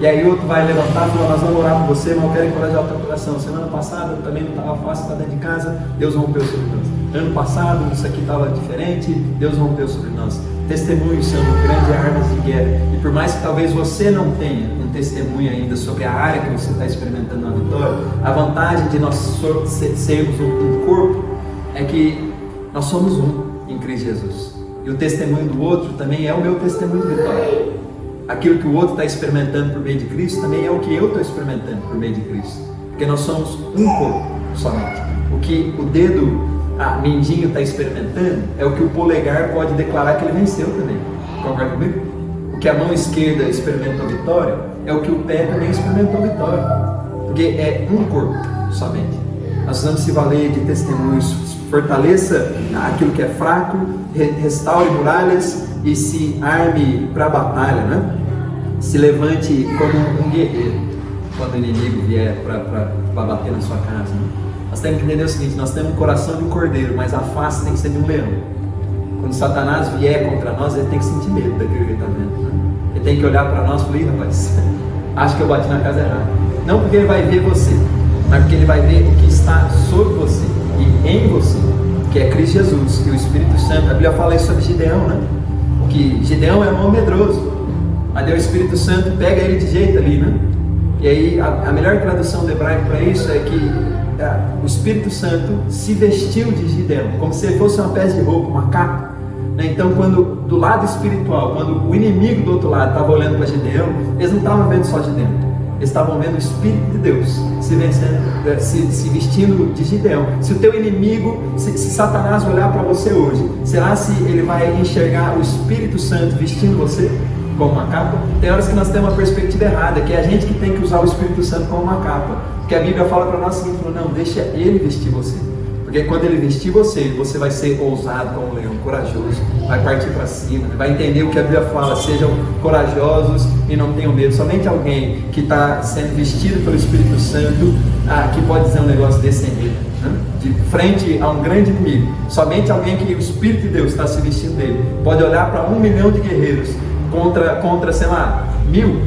E aí outro vai levantar e falar, nós vamos orar por você, mas eu quero encorajar o teu coração. Semana passada também não estava fácil estar dentro de casa, Deus rompeu sobre nós. Ano passado isso aqui estava diferente, Deus rompeu sobre nós. Testemunhos são grandes armas de guerra. E por mais que talvez você não tenha um testemunho ainda sobre a área que você está experimentando na vitória, a vantagem de nós sermos um corpo é que nós somos um em Cristo Jesus. E o testemunho do outro também é o meu testemunho de vitória. Aquilo que o outro está experimentando por meio de Cristo também é o que eu estou experimentando por meio de Cristo. Porque nós somos um corpo somente. O que o dedo mindinho está experimentando é o que o polegar pode declarar que ele venceu também. Concorda comigo? O que a mão esquerda experimentou vitória é o que o pé também experimentou vitória. Porque é um corpo somente. Nós precisamos se valer de testemunhos. Fortaleça aquilo que é fraco, restaure muralhas e se arme para a batalha, né? Se levante como um guerreiro quando o inimigo vier para bater na sua casa, né? Nós temos que entender o seguinte, nós temos um coração de um cordeiro, mas a face tem que ser de um leão. Quando Satanás vier contra nós, ele tem que sentir medo daquilo que ele está vendo, né? Ele tem que olhar para nós e falar, ih, rapaz, acho que eu bati na casa errada. Não porque ele vai ver você, mas porque ele vai ver o que está sobre você e em você, que é Cristo Jesus, que o Espírito Santo. A Bíblia fala isso sobre Gideão, né? Que Gideão é um homem medroso, mas o Espírito Santo pega ele de jeito ali, né? E aí a melhor tradução do hebraico para isso é que o Espírito Santo se vestiu de Gideão, como se ele fosse uma peça de roupa, uma capa, né? Então quando do lado espiritual, quando o inimigo do outro lado estava olhando para Gideão, eles não estavam vendo só Gideão, eles estavam vendo o Espírito de Deus se vestindo de Gideão. Se o teu inimigo, se Satanás olhar para você hoje, será se ele vai enxergar o Espírito Santo vestindo você como uma capa? Tem horas que nós temos uma perspectiva errada, que é a gente que tem que usar o Espírito Santo como uma capa, porque a Bíblia fala para nós o seguinte, não, deixa ele vestir você, Porque quando ele vestir você, você vai ser ousado como um leão, corajoso, vai partir para cima, vai entender o que a Bíblia fala: sejam corajosos e não tenham medo. Somente alguém que está sendo vestido pelo Espírito Santo que pode dizer um negócio desse sem medo, né? De frente a um grande inimigo. Somente alguém que o Espírito de Deus está se vestindo dele pode olhar para 1 milhão de guerreiros contra sei lá, 1000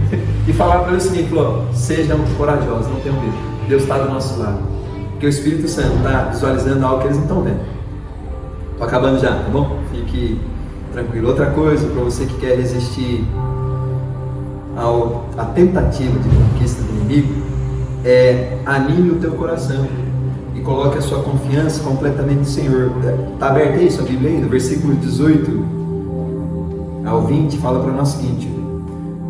e falar para ele o seguinte: sejam corajosos, não tenham medo, Deus está do nosso lado. Porque o Espírito Santo está visualizando algo que eles não estão vendo. Estou acabando já, tá bom? Fique tranquilo. Outra coisa, para você que quer resistir à tentativa de conquista do inimigo, anime o teu coração e coloque a sua confiança completamente no Senhor. Está aberta aí sua Bíblia ainda? Versículo 18 ao 20 fala para nós o seguinte: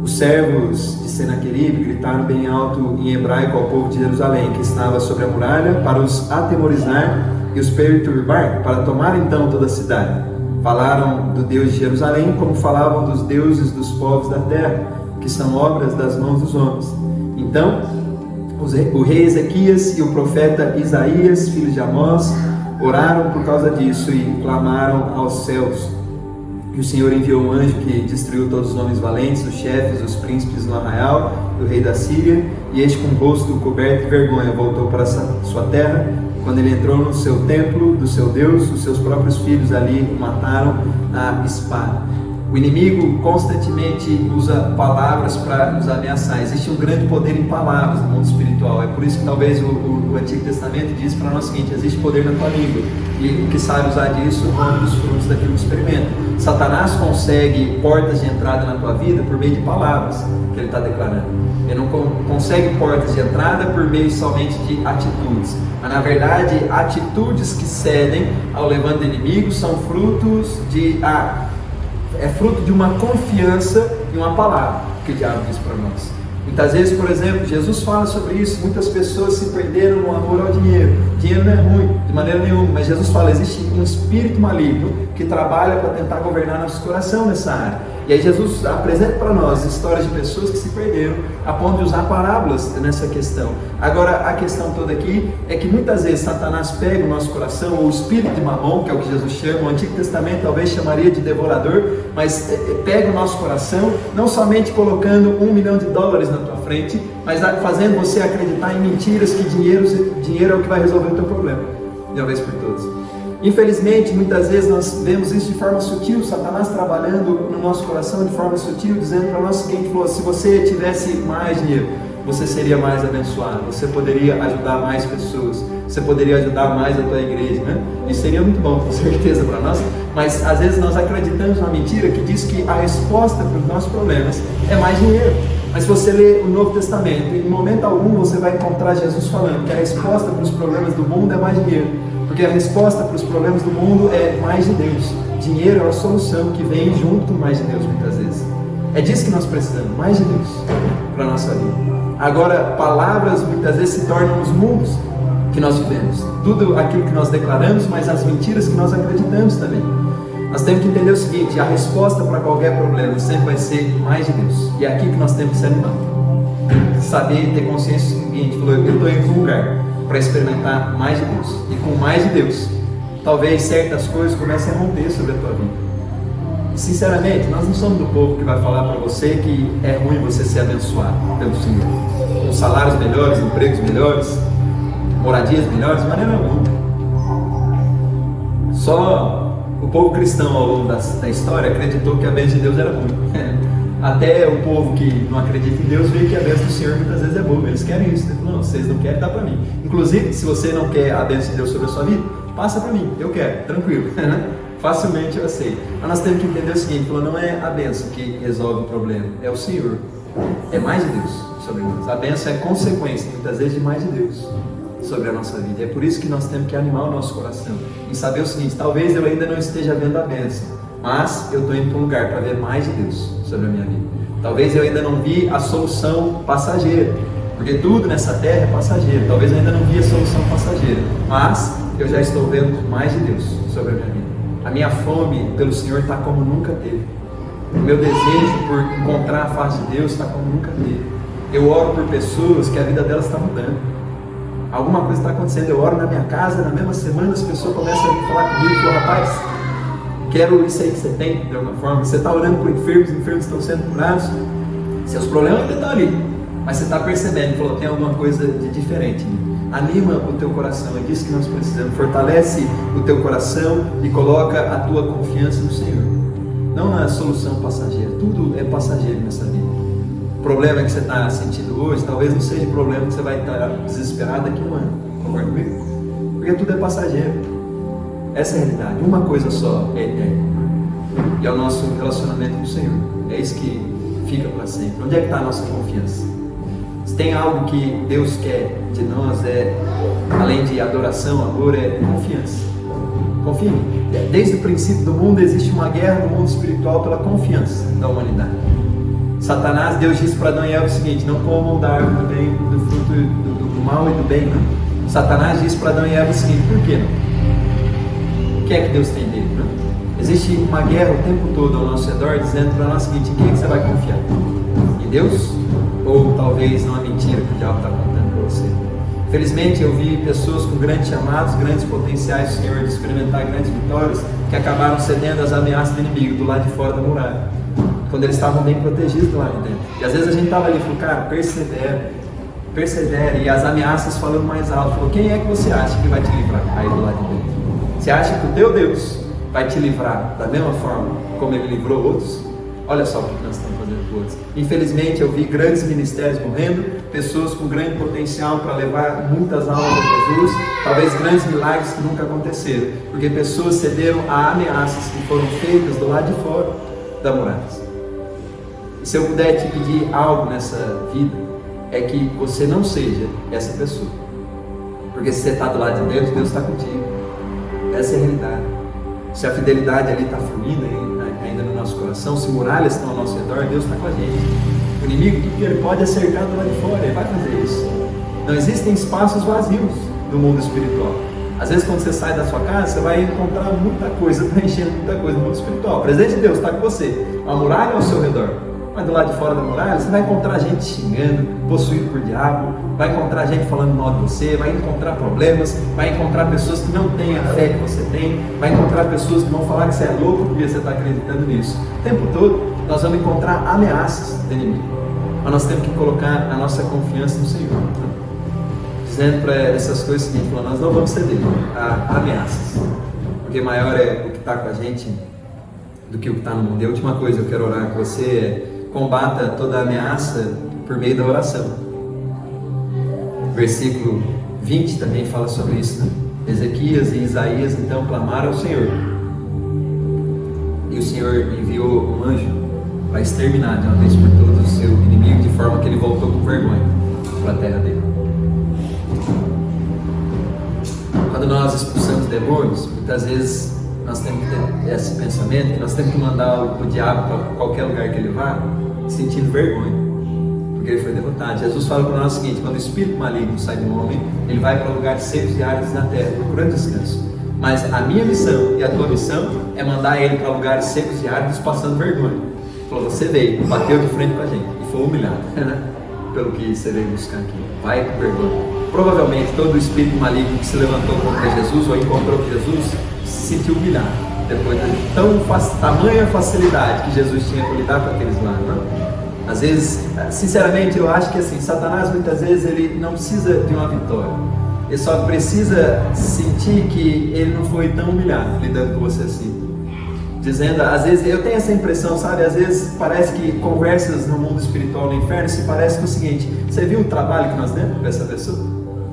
os servos de Senaqueribe gritaram bem alto em hebraico ao povo de Jerusalém, que estava sobre a muralha, para os atemorizar e os perturbar, para tomar então toda a cidade. Falaram do Deus de Jerusalém como falavam dos deuses dos povos da terra, que são obras das mãos dos homens. Então o rei Ezequias e o profeta Isaías, filho de Amós, oraram por causa disso e clamaram aos céus. E o Senhor enviou um anjo que destruiu todos os homens valentes, os chefes, os príncipes no arraial do rei da Síria, e este, com o rosto coberto de vergonha, voltou para sua terra. Quando ele entrou no seu templo do seu Deus, os seus próprios filhos ali o mataram à espada. O inimigo constantemente usa palavras para nos ameaçar. Existe um grande poder em palavras no mundo espiritual. É por isso que talvez o Antigo Testamento diz para nós o seguinte: existe poder na tua língua, e o que sabe usar disso é um dos frutos daquilo que experimenta. Satanás consegue portas de entrada na tua vida por meio de palavras que ele está declarando. Ele não consegue portas de entrada por meio somente de atitudes, mas na verdade atitudes que cedem ao levante do inimigo são frutos de fruto de uma confiança em uma palavra que o diabo diz para nós. Muitas vezes, por exemplo, Jesus fala sobre isso. Muitas pessoas se perderam no amor ao dinheiro. Dinheiro não é ruim de maneira nenhuma, mas Jesus fala: existe um espírito maligno que trabalha para tentar governar nosso coração nessa área. E aí Jesus apresenta para nós histórias de pessoas que se perderam a ponto de usar parábolas nessa questão. Agora, a questão toda aqui é que muitas vezes Satanás pega o nosso coração, ou o espírito de Mamon, que é o que Jesus chama, o Antigo Testamento talvez chamaria de devorador, mas pega o nosso coração, não somente colocando $1 milhão na tua frente, mas fazendo você acreditar em mentiras que dinheiro é o que vai resolver o teu problema, de uma vez por todas. Infelizmente, muitas vezes nós vemos isso de forma sutil, Satanás trabalhando no nosso coração de forma sutil, dizendo para nós o seguinte: se você tivesse mais dinheiro, você seria mais abençoado, você poderia ajudar mais pessoas, você poderia ajudar mais a tua igreja, né? Isso seria muito bom, com certeza, para nós, mas às vezes nós acreditamos numa mentira que diz que a resposta para os nossos problemas é mais dinheiro. Mas se você ler o Novo Testamento, em momento algum você vai encontrar Jesus falando que a resposta para os problemas do mundo é mais dinheiro, porque a resposta para os problemas do mundo é mais de Deus. Dinheiro é uma solução que vem junto com mais de Deus muitas vezes. É disso que nós precisamos, mais de Deus para a nossa vida. Agora, palavras muitas vezes se tornam os mundos que nós vivemos. Tudo aquilo que nós declaramos, mas as mentiras que nós acreditamos também. Nós temos que entender o seguinte: a resposta para qualquer problema sempre vai ser mais de Deus. E é aqui que nós temos que se animar. Saber, ter consciência do seguinte: eu estou indo para um lugar para experimentar mais de Deus. E com mais de Deus, talvez certas coisas comecem a romper sobre a tua vida. E sinceramente, nós não somos do povo que vai falar para você que é ruim você ser abençoado pelo Senhor. Com salários melhores, empregos melhores, moradias melhores, de maneira alguma. Só o povo cristão ao longo da história acreditou que a bênção de Deus era ruim. Até o povo que não acredita em Deus vê que a bênção do Senhor muitas vezes é boa. Eles querem isso. Não, vocês não querem, dá para mim. Inclusive, se você não quer a bênção de Deus sobre a sua vida, passa para mim, eu quero, tranquilo. Facilmente eu aceito. Mas nós temos que entender o seguinte: não é a bênção que resolve o problema, é o Senhor. É mais de Deus sobre nós. A bênção é consequência, muitas vezes, de mais de Deus sobre a nossa vida. É por isso que nós temos que animar o nosso coração em saber o seguinte: talvez eu ainda não esteja vendo a bênção, mas eu estou indo para um lugar para ver mais de Deus sobre a minha vida. Talvez eu ainda não vi a solução passageira, porque tudo nessa terra é passageiro. Talvez eu ainda não vi a solução passageira, mas eu já estou vendo mais de Deus sobre a minha vida. A minha fome pelo Senhor está como nunca teve. O meu desejo por encontrar a face de Deus está como nunca teve. Eu oro por pessoas que a vida delas está mudando. alguma coisa está acontecendo, eu oro na minha casa, na mesma semana as pessoas começam a vir falar comigo e falam, rapaz, quero isso aí que você tem, de alguma forma. Você está orando por enfermos, os enfermos estão sendo curados, seus problemas ainda estão ali, mas você está percebendo, falou, tem alguma coisa de diferente. Anima o teu coração, é disso que nós precisamos. Fortalece o teu coração e coloca a tua confiança no Senhor, não na solução passageira. Tudo é passageiro nessa vida. O problema que você está sentindo hoje talvez não seja o problema que você vai estar desesperado daqui a um ano, concorda comigo? Porque tudo é passageiro. Essa é a realidade. Uma coisa só é eterna, e é o nosso relacionamento com o Senhor. É isso que fica para sempre. Onde é que está a nossa confiança? Se tem algo que Deus quer de nós, além de adoração, amor, é confiança. Confie. Desde o princípio do mundo existe uma guerra no mundo espiritual pela confiança da humanidade. Satanás, Deus disse para Adão e Eva o seguinte: não comam da árvore do bem, do fruto do mal e do bem, não. Satanás disse para Adão e Eva o seguinte: por que não? O que é que Deus tem dele? Não? Existe uma guerra o tempo todo ao nosso redor dizendo para nós o seguinte: em quem é que você vai confiar? Em Deus? Ou talvez numa mentira que o diabo está contando para você? Felizmente eu vi pessoas com grandes chamados, grandes potenciais do Senhor de experimentar grandes vitórias, que acabaram cedendo às ameaças do inimigo do lado de fora da muralha, quando eles estavam bem protegidos do lado de dentro. E às vezes a gente estava ali e falou: cara, persevere, e as ameaças falando mais alto, falou: quem é que você acha que vai te livrar aí do lado de dentro? Você acha que o teu Deus vai te livrar da mesma forma como ele livrou outros? Olha só o que nós estamos fazendo com outros. Infelizmente eu vi grandes ministérios morrendo, pessoas com grande potencial para levar muitas almas a Jesus, talvez grandes milagres que nunca aconteceram, porque pessoas cederam a ameaças que foram feitas do lado de fora da muralha. E se eu puder te pedir algo nessa vida, é que você não seja essa pessoa, porque se você está do lado de dentro, Deus está contigo. Essa é a realidade. Se a fidelidade ali está fluindo ainda no nosso coração, se muralhas estão ao nosso redor, Deus está com a gente. O inimigo, tudo que ele pode acertar do lado de fora, ele vai fazer isso. Não existem espaços vazios no mundo espiritual. Às vezes quando você sai da sua casa, você vai encontrar muita coisa, preenchendo muita coisa no mundo espiritual. O presente de Deus está com você, a muralha ao seu redor. Mas do lado de fora da muralha, você vai encontrar gente xingando, possuído por diabo, vai encontrar gente falando mal de você, vai encontrar problemas, vai encontrar pessoas que não têm a fé que você tem, vai encontrar pessoas que vão falar que você é louco porque você está acreditando nisso. O tempo todo nós vamos encontrar ameaças do inimigo, mas nós temos que colocar a nossa confiança no Senhor, dizendo para essas coisas o seguinte: nós não vamos ceder a ameaças, porque maior é o que está com a gente do que o que está no mundo. E a última coisa que eu quero orar com você é: combata toda ameaça por meio da oração. Versículo 20 também fala sobre isso, né? Ezequias e Isaías então clamaram ao Senhor, e o Senhor enviou um anjo para exterminar de uma vez por todas o seu inimigo, de forma que ele voltou com vergonha para a terra dele. Quando nós expulsamos demônios, muitas vezes nós temos que ter esse pensamento que nós temos que mandar o diabo para qualquer lugar que ele vá, sentindo vergonha, porque ele foi derrotado. Jesus fala para nós o seguinte: quando o espírito maligno sai de um homem, ele vai para lugares secos e áridos na terra, procurando descanso. Mas a minha missão e a tua missão é mandar ele para lugares secos e áridos passando vergonha. Ele falou: você veio, bateu de frente com a gente e foi humilhado, né? Pelo que você veio buscar aqui, vai com vergonha. Provavelmente todo o espírito maligno que se levantou contra Jesus ou encontrou Jesus se sentiu humilhado depois de tamanha facilidade que Jesus tinha para lidar com aqueles lá, não? Às vezes, sinceramente, eu acho que assim, Satanás muitas vezes ele não precisa de uma vitória, ele só precisa sentir que ele não foi tão humilhado lidando com você assim, dizendo, às vezes, eu tenho essa impressão, sabe, às vezes parece que conversas no mundo espiritual no inferno se parece com o seguinte: você viu o trabalho que nós demos para essa pessoa?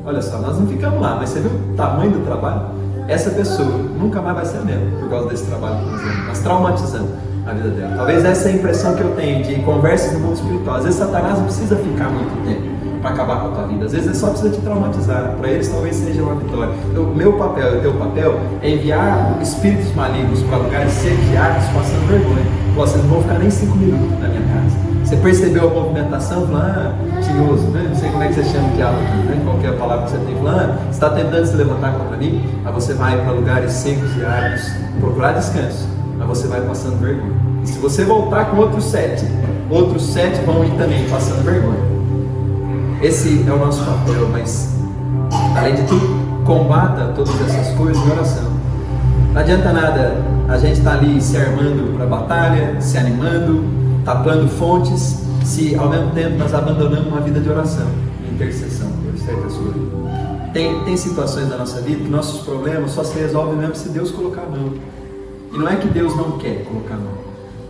Olha só, nós não ficamos lá, mas você viu o tamanho do trabalho? Essa pessoa nunca mais vai ser a mesma por causa desse trabalho que nós damos. Nós traumatizamos a vida dela. Talvez essa é a impressão que eu tenho de conversas no mundo espiritual. Às vezes Satanás não precisa ficar muito tempo para acabar com a tua vida. Às vezes ele só precisa te traumatizar. Para eles talvez seja uma vitória. O meu papel e o teu papel é enviar espíritos malignos para lugares secos e áridos passando vergonha. Vocês não vão ficar nem 5 minutos na minha casa. Você percebeu a movimentação? Fala: tinhoso, né? Não sei como é que você chama o diabo aqui, né? Qualquer palavra que você tem. Fala: você está tentando se levantar contra mim? Aí você vai para lugares secos e áridos procurar descanso, mas você vai passando vergonha. E se você voltar com outros 7 vão ir também passando vergonha. Esse é o nosso papel, mas Além de tudo, combata todas essas coisas em oração. Não adianta nada a gente estar ali se armando para a batalha, se animando, tapando fontes, se ao mesmo tempo nós abandonamos uma vida de oração e intercessão por certas coisas. Tem situações da nossa vida que nossos problemas só se resolvem mesmo se Deus colocar a mão. E não é que Deus não quer colocar a mão.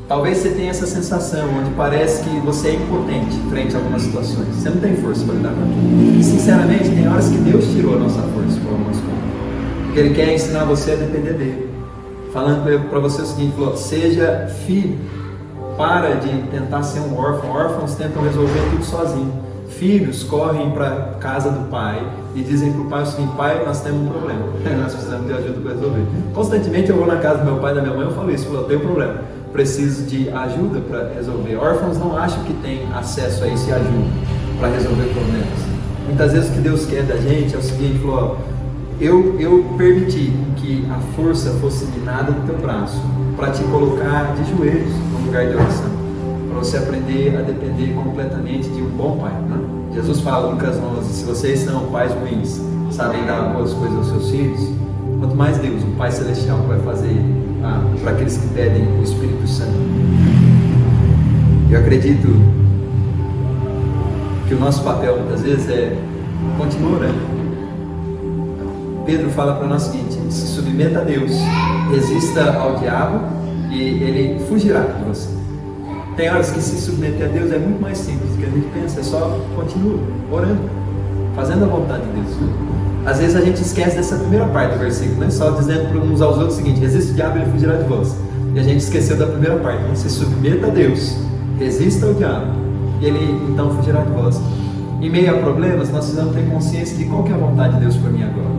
Talvez você tenha essa sensação onde parece que você é impotente frente a algumas situações. Você não tem força para lidar com aquilo. E sinceramente, tem horas que Deus tirou a nossa força para algumas coisas. Porque Ele quer ensinar você a depender dEle. Falando para você o seguinte, falou, seja filho. Para de tentar ser um órfão. Órfãos tentam resolver tudo sozinho. Filhos correm para a casa do pai e dizem para o pai o seguinte, pai, nós temos um problema. Nós precisamos de ajuda para resolver. Constantemente eu vou na casa do meu pai e da minha mãe, eu falo isso, eu tenho um problema. Preciso de ajuda para resolver. Órfãos não acham que tem acesso a isso e ajuda para resolver problemas. Muitas vezes o que Deus quer da gente é o seguinte, falou, eu permiti que a força fosse minada do teu braço para te colocar de joelhos no lugar de oração, para você aprender a depender completamente de um bom pai, né? Jesus fala em Lucas 11, se vocês são pais ruins, sabem dar boas coisas aos seus filhos, quanto mais Deus, o Pai Celestial, vai fazer para aqueles que pedem o Espírito Santo. Eu acredito que o nosso papel muitas vezes é continuar orando. Pedro fala para nós o seguinte, se submeta a Deus, resista ao diabo e ele fugirá de você. Tem horas que se submeter a Deus é muito mais simples do que a gente pensa, é só continuar orando, fazendo a vontade de Deus. Às vezes a gente esquece dessa primeira parte do versículo, né? Só dizendo para uns aos outros o seguinte, resista o diabo e ele fugirá de vós. E a gente esqueceu da primeira parte, né? Se submeta a Deus, resista ao diabo e ele então fugirá de vós. Em meio a problemas, nós precisamos ter consciência de qual que é a vontade de Deus para mim agora.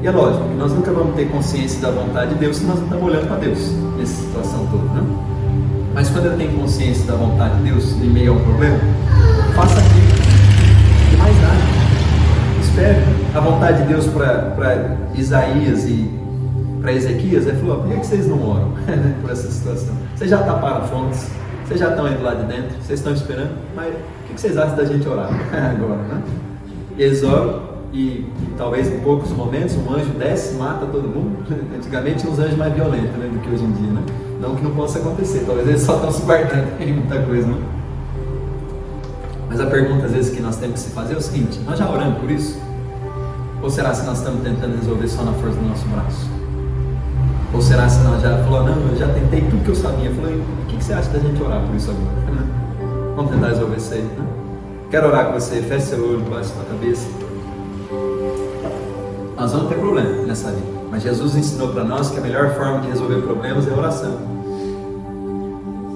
E é lógico, nós nunca vamos ter consciência da vontade de Deus se nós não estamos olhando para Deus nessa situação toda, né? Mas quando eu tenho consciência da vontade de Deus em meio a um problema, faça aquilo e mais nada. Espere. A vontade de Deus para Isaías e para Ezequias, ele falou, por que vocês não oram por essa situação? Vocês já taparam fontes, vocês já estão indo lá de dentro, vocês estão esperando, mas o que vocês acham da gente orar agora, né? Eles oram e talvez em poucos momentos um anjo desce, mata todo mundo. Antigamente tinha uns anjos mais violentos, né, do que hoje em dia, né? Não que não possa acontecer, talvez eles só estão se guardando em muita coisa, né? Mas a pergunta às vezes que nós temos que se fazer é o seguinte, nós já oramos por isso? Ou será se nós estamos tentando resolver só na força do nosso braço? Ou será se nós já falou, não, eu já tentei tudo que eu sabia. Eu falei, o que você acha da gente orar por isso agora? Vamos tentar resolver isso aí, né? Quero orar com você, feche seu olho, baixe sua cabeça. Nós vamos ter problema nessa vida, mas Jesus ensinou para nós que a melhor forma de resolver problemas é a oração.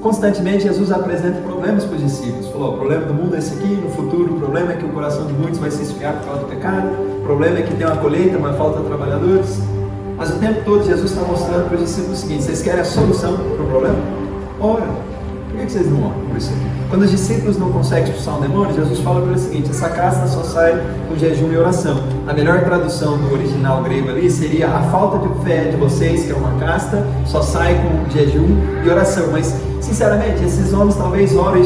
Constantemente Jesus apresenta problemas para os discípulos. Falou, o problema do mundo é esse aqui, no futuro o problema é que o coração de muitos vai se esfriar por causa do pecado, o problema é que tem uma colheita, mas falta trabalhadores. Mas o tempo todo Jesus está mostrando para os discípulos o seguinte, vocês querem a solução para o problema? Ora. Por que vocês não oram por isso aqui? Quando os discípulos não conseguem expulsar um demônio, Jesus fala para eles o seguinte, essa casta só sai com jejum e oração. A melhor tradução do original grego ali seria a falta de fé de vocês, que é uma casta, só sai com jejum e oração. Mas, sinceramente, esses homens talvez orem,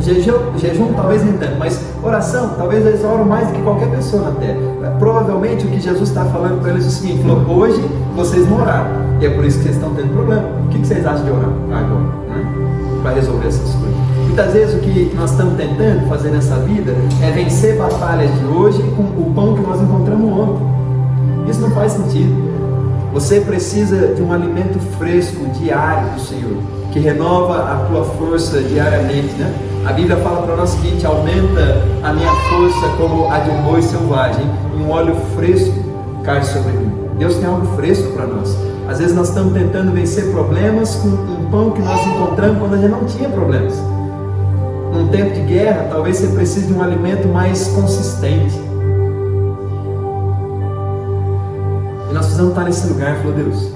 jejum talvez nem tanto, mas oração, talvez eles oram mais do que qualquer pessoa na terra. Provavelmente o que Jesus está falando para eles é o seguinte, falou, hoje vocês não oraram, e é por isso que vocês estão tendo problema. O que vocês acham de orar agora, né? Para resolver essas coisas. Muitas vezes o que nós estamos tentando fazer nessa vida é vencer batalhas de hoje com o pão que nós encontramos ontem. Isso não faz sentido. Você precisa de um alimento fresco, diário do Senhor, que renova a tua força diariamente, né? A Bíblia fala para nós o seguinte, aumenta a minha força como a de um boi selvagem, e um óleo fresco cai sobre mim. Deus tem algo fresco para nós. Às vezes nós estamos tentando vencer problemas com um pão que nós encontramos quando a gente não tinha problemas. Num tempo de guerra, talvez você precise de um alimento mais consistente. E nós precisamos estar nesse lugar, falou, Deus,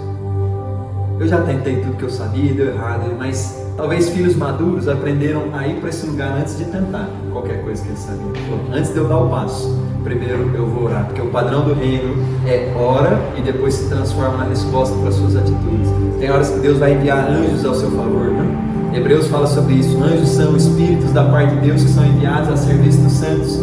eu já tentei tudo que eu sabia, deu errado, mas talvez filhos maduros aprenderam a ir para esse lugar antes de tentar qualquer coisa que eles sabiam. Antes de eu dar o passo, primeiro eu vou orar, porque o padrão do reino é ora e depois se transforma na resposta para as suas atitudes. Tem horas que Deus vai enviar anjos ao seu favor, né? Hebreus fala sobre isso, anjos são espíritos da parte de Deus que são enviados a serviço dos santos.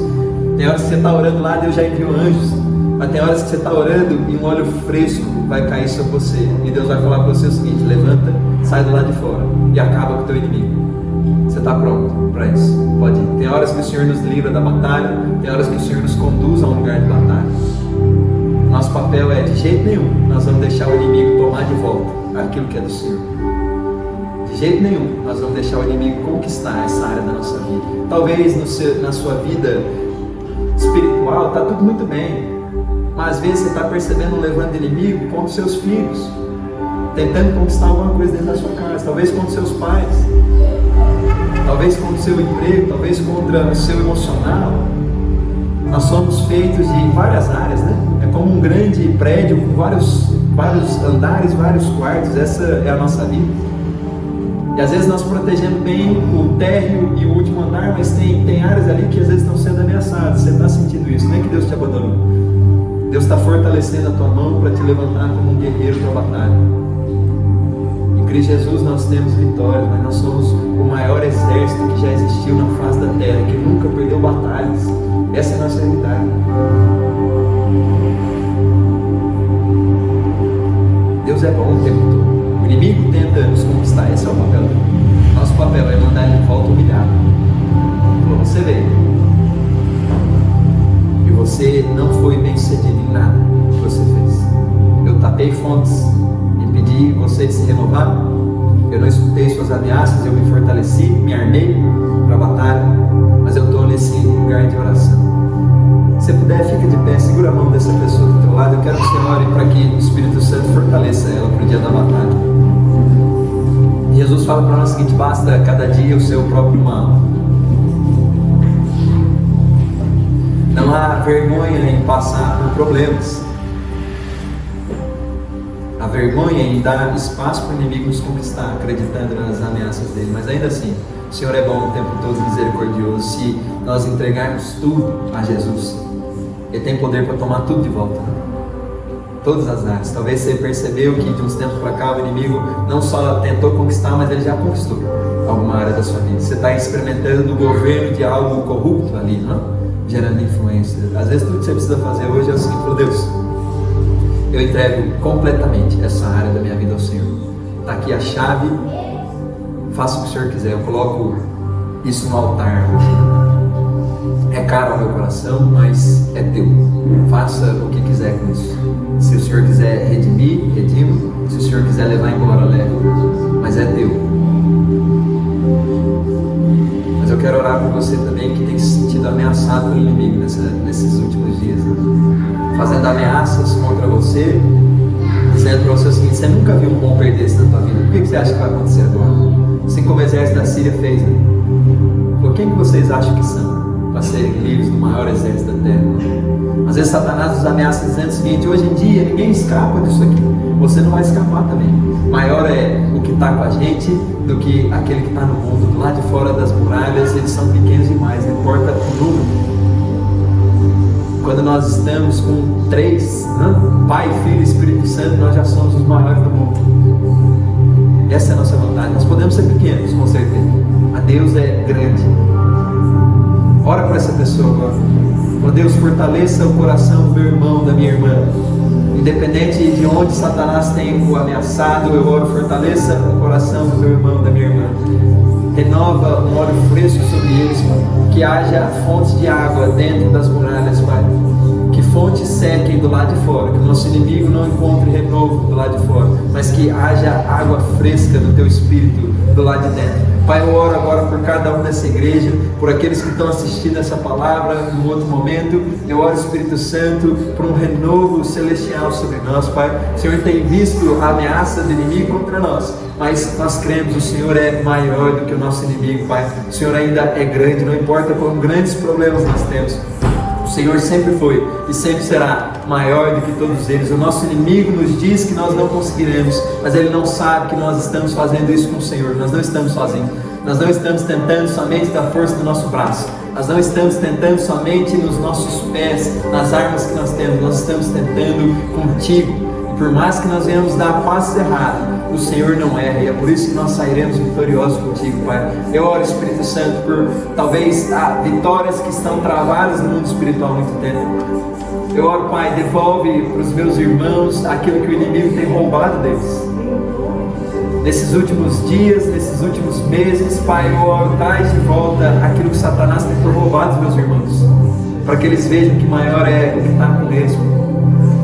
Tem horas que você está orando lá, Deus já enviou anjos. Mas tem horas que você está orando e um óleo fresco vai cair sobre você. E Deus vai falar para você o seguinte: levanta, sai do lado de fora e acaba com o teu inimigo. Você está pronto para isso? Pode ir. Tem horas que o Senhor nos livra da batalha, tem horas que o Senhor nos conduz a um lugar de batalha. Nosso papel é, de jeito nenhum, nós vamos deixar o inimigo tomar de volta aquilo que é do Senhor. De jeito nenhum, nós vamos deixar o inimigo conquistar essa área da nossa vida. Talvez na sua vida espiritual está tudo muito bem, mas às vezes você está percebendo um levante de inimigo contra os seus filhos, tentando conquistar alguma coisa dentro da sua casa, talvez contra os seus pais, talvez contra o seu emprego, talvez contra o seu emocional. Nós somos feitos de várias áreas, né? É como um grande prédio com vários andares, vários quartos. Essa é a nossa vida. E às vezes nós protegemos bem o térreo e o último andar, mas tem áreas ali que às vezes estão sendo ameaçadas. Você está sentindo isso? Não é que Deus te abandonou. Deus está fortalecendo a tua mão para te levantar como um guerreiro para a batalha. Em Cristo Jesus nós temos vitória, mas nós somos o maior exército que já existiu na face da terra, que nunca perdeu batalhas. Essa é a nossa realidade. Deus é bom o tempo todo. O inimigo tenta nos conquistar, esse é o papel dele. Nosso papel é mandar ele de volta humilhado. Você veio e você não foi bem sucedido em nada que você fez. Eu tapei fontes, impedi você de se renovar. Eu não escutei suas ameaças, eu me fortaleci, me armei para a batalha, mas eu estou nesse lugar de oração. Se puder, fica de pé, segura a mão dessa pessoa do teu lado. Eu quero que você ore para que o Espírito Santo fortaleça ela para o dia da batalha. Jesus fala para nós o seguinte: basta cada dia o seu próprio mal. Não há vergonha em passar por problemas. Há vergonha em dar espaço para o inimigo nos conquistar, acreditando nas ameaças dele. Mas ainda assim, o Senhor é bom o tempo todo, misericordioso. Se nós entregarmos tudo a Jesus, Ele tem poder para tomar tudo de volta. Todas as áreas. Talvez você percebeu que de uns tempos para cá o inimigo não só tentou conquistar, mas ele já conquistou alguma área da sua vida. Você está experimentando o governo de algo corrupto ali, não? Gerando influência. Às vezes tudo que você precisa fazer hoje é assim: por Deus, eu entrego completamente essa área da minha vida ao Senhor. Está aqui a chave, faça o que o Senhor quiser. Eu coloco isso no altar hoje. É caro ao meu coração, mas é teu. Faça o que quiser com isso. Se o Senhor quiser redimir, redima. Se o Senhor quiser levar embora, leve. Mas é teu. Mas eu quero orar por você também que tem se sentido ameaçado pelo inimigo nesses últimos dias, né? Fazendo ameaças contra você, dizendo para você o seguinte: você nunca viu um pombo perder isso na tua vida. Por que você acha que vai acontecer agora? Assim como o exército da Síria fez, né? Por quem que vocês acham que são para serem livres do maior exército da terra? Às vezes Satanás nos ameaça dizendo o seguinte: hoje em dia ninguém escapa disso aqui. Você não vai escapar também. Maior é o que está com a gente do que aquele que está no mundo. Do lado de fora das muralhas eles são pequenos demais, não importa o número. Quando nós estamos com 3, né? Pai, Filho e Espírito Santo, nós já somos os maiores do mundo. Essa é a nossa vantagem. Nós podemos ser pequenos, com certeza. A Deus é grande. Ora por essa pessoa agora. Ó Deus, fortaleça o coração do meu irmão, da minha irmã. Independente de onde Satanás tem o ameaçado, eu oro: fortaleça o coração do meu irmão, da minha irmã. Renova um óleo fresco sobre eles, Pai. Que haja fontes de água dentro das muralhas, Pai. Que fontes sequem do lado de fora, que o nosso inimigo não encontre renovo do lado de fora, mas que haja água fresca do Teu Espírito do lado de dentro. Pai, eu oro agora por cada um dessa igreja, por aqueles que estão assistindo essa palavra em outro momento. Eu oro, Espírito Santo, por um renovo celestial sobre nós, Pai. O Senhor tem visto a ameaça do inimigo contra nós, mas nós cremos, o Senhor é maior do que o nosso inimigo, Pai. O Senhor ainda é grande, não importa quão grandes problemas nós temos. O Senhor sempre foi e sempre será maior do que todos eles. O nosso inimigo nos diz que nós não conseguiremos, mas ele não sabe que nós estamos fazendo isso com o Senhor. Nós não estamos sozinhos. Nós não estamos tentando somente da força do nosso braço. Nós não estamos tentando somente nos nossos pés, nas armas que nós temos. Nós estamos tentando contigo. Por mais que nós venhamos dar passos errados, o Senhor não erra, e é por isso que nós sairemos vitoriosos contigo, Pai. Eu oro, Espírito Santo, por talvez vitórias que estão travadas no mundo espiritual há muito tempo. Eu oro, Pai, devolve para os meus irmãos aquilo que o inimigo tem roubado deles. Nesses últimos dias, nesses últimos meses, Pai, eu oro, traz de volta aquilo que Satanás tentou roubar dos meus irmãos, para que eles vejam que maior é o que está com eles.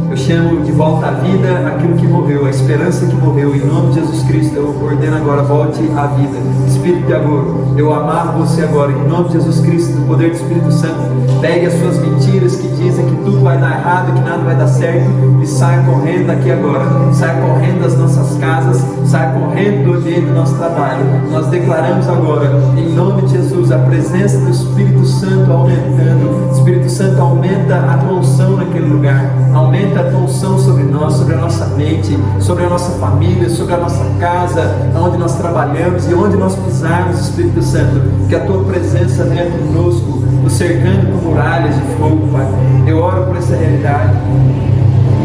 Eu chamo de volta à vida aquilo que morreu, a esperança que morreu. Em nome de Jesus Cristo, eu ordeno agora, volte à vida. Espírito de agora, eu amarro você agora. Em nome de Jesus Cristo, no poder do Espírito Santo, pegue as suas mentiras que dizem que tudo vai dar errado, que nada vai dar certo, e saia correndo daqui agora. Saia correndo das nossas casas, saia correndo do ambiente do nosso trabalho. Nós declaramos agora, em nome de Jesus, a presença do Espírito Santo aumentando. Espírito Santo, aumenta a tua unção naquele lugar. Aumenta a tua unção sobre nós, sobre a nossa mente, sobre a nossa família, sobre a nossa casa, onde nós trabalhamos e onde nós pisarmos, Espírito Santo. Que a tua presença venha conosco, nos cercando com muralhas de fogo, Pai. Eu oro por essa realidade.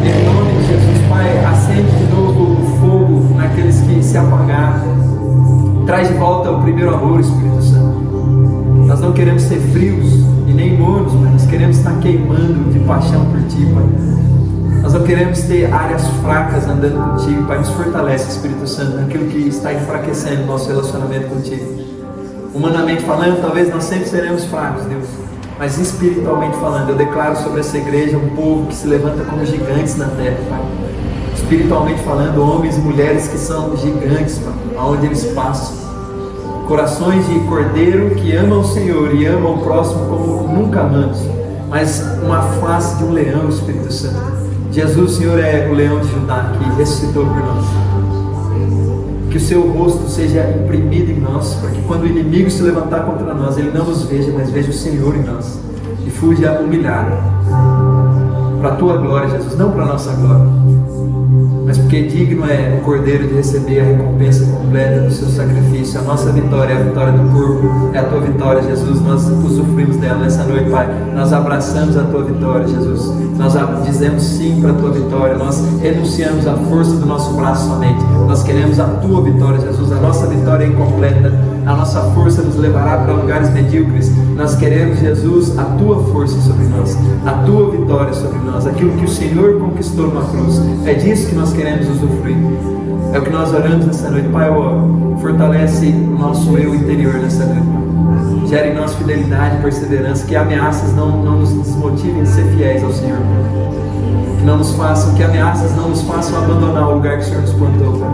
Em nome de Jesus, Pai, acende de novo o fogo naqueles que se apagaram. Traz de volta o primeiro amor, Espírito Santo. Nós não queremos ser frios e nem mornos, mas nós queremos estar queimando de paixão por Ti, Pai. Nós não queremos ter áreas fracas andando contigo, Pai. Nos fortalece, Espírito Santo, naquilo que está enfraquecendo o nosso relacionamento contigo. Humanamente falando, talvez nós sempre seremos fracos, Deus, mas espiritualmente falando, eu declaro sobre essa igreja um povo que se levanta como gigantes na terra, Pai. Espiritualmente falando, homens e mulheres que são gigantes, Pai, aonde eles passam. Corações de cordeiro que amam o Senhor e amam o próximo como nunca amamos, mas uma face de um leão, Espírito Santo. Jesus, o Senhor é o leão de Judá que ressuscitou por nós. Que o seu rosto seja imprimido em nós, para que quando o inimigo se levantar contra nós, ele não nos veja, mas veja o Senhor em nós e fuja humilhado. Para a tua glória, Jesus, não para a nossa glória, mas porque digno é o Cordeiro de receber a recompensa completa do seu sacrifício. A nossa vitória é a vitória do corpo, é a tua vitória, Jesus. Nós usufruímos dela nessa noite, Pai. Nós abraçamos a tua vitória, Jesus. Nós dizemos sim para a tua vitória. Nós renunciamos à força do nosso braço somente. Nós queremos a tua vitória, Jesus. A nossa vitória é incompleta. A nossa força nos levará para lugares medíocres. Nós queremos, Jesus, a tua força sobre nós, a tua vitória sobre nós, aquilo que o Senhor conquistou na cruz. É disso que nós queremos usufruir. É o que nós oramos nessa noite, Pai. Fortalece o nosso eu interior nessa noite, Pai. Gera em nós fidelidade e perseverança, que ameaças não nos desmotivem de ser fiéis ao Senhor, que ameaças não nos façam abandonar o lugar que o Senhor nos plantou, Pai.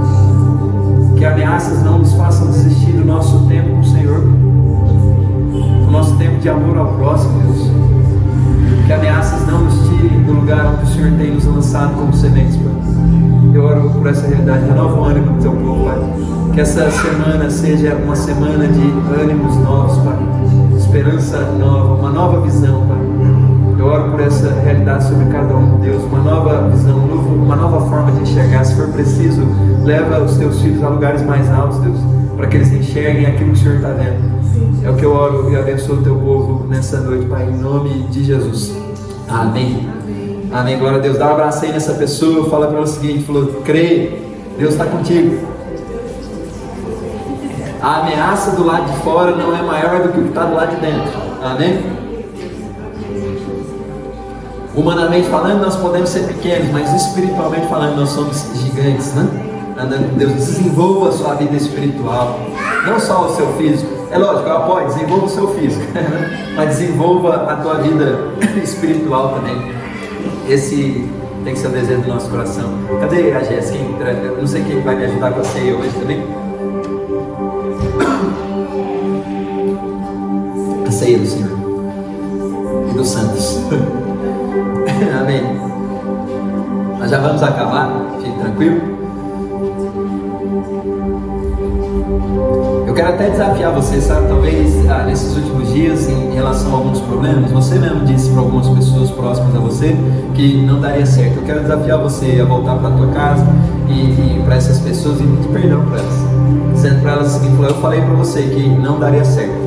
Que ameaças não nos façam desistir do nosso tempo com o Senhor, do nosso tempo de amor ao próximo, Deus. Que ameaças não nos tirem do lugar onde o Senhor tem nos lançado como sementes, Pai. Eu oro por essa realidade, renova o ânimo do teu povo, Pai. Que essa semana seja uma semana de ânimos novos, Pai. Esperança nova, uma nova visão, Pai. Eu oro por essa realidade sobre cada um, Deus. Uma nova visão, uma nova forma de enxergar. Se for preciso, leva os teus filhos a lugares mais altos, Deus, para que eles enxerguem aquilo que o Senhor está vendo. É o que eu oro e abençoo o teu povo nessa noite, Pai, em nome de Jesus. Amém. Amém. Glória a Deus. Dá um abraço aí nessa pessoa. Fala para ela o seguinte: falou, crê, Deus está contigo. A ameaça do lado de fora não é maior do que o que está do lado de dentro. Amém? Humanamente falando, nós podemos ser pequenos, mas espiritualmente falando, nós somos gigantes, né? Andando com Deus. Desenvolva a sua vida espiritual, não só o seu físico. É lógico, eu apoio, desenvolva o seu físico, mas desenvolva a tua vida espiritual também. Esse tem que ser o desejo do nosso coração. Cadê a Jéssica? Eu não sei quem vai me ajudar com a ceia hoje também. A ceia do Senhor e dos santos. Amém. Nós já vamos acabar, fique tranquilo. Eu quero até desafiar você, sabe, talvez nesses últimos dias, em relação a alguns problemas, você mesmo disse para algumas pessoas próximas a você que não daria certo. Eu quero desafiar você a voltar para a tua casa e para essas pessoas e pedir perdão para elas, dizendo para elas o seguinte: eu falei para você que não daria certo.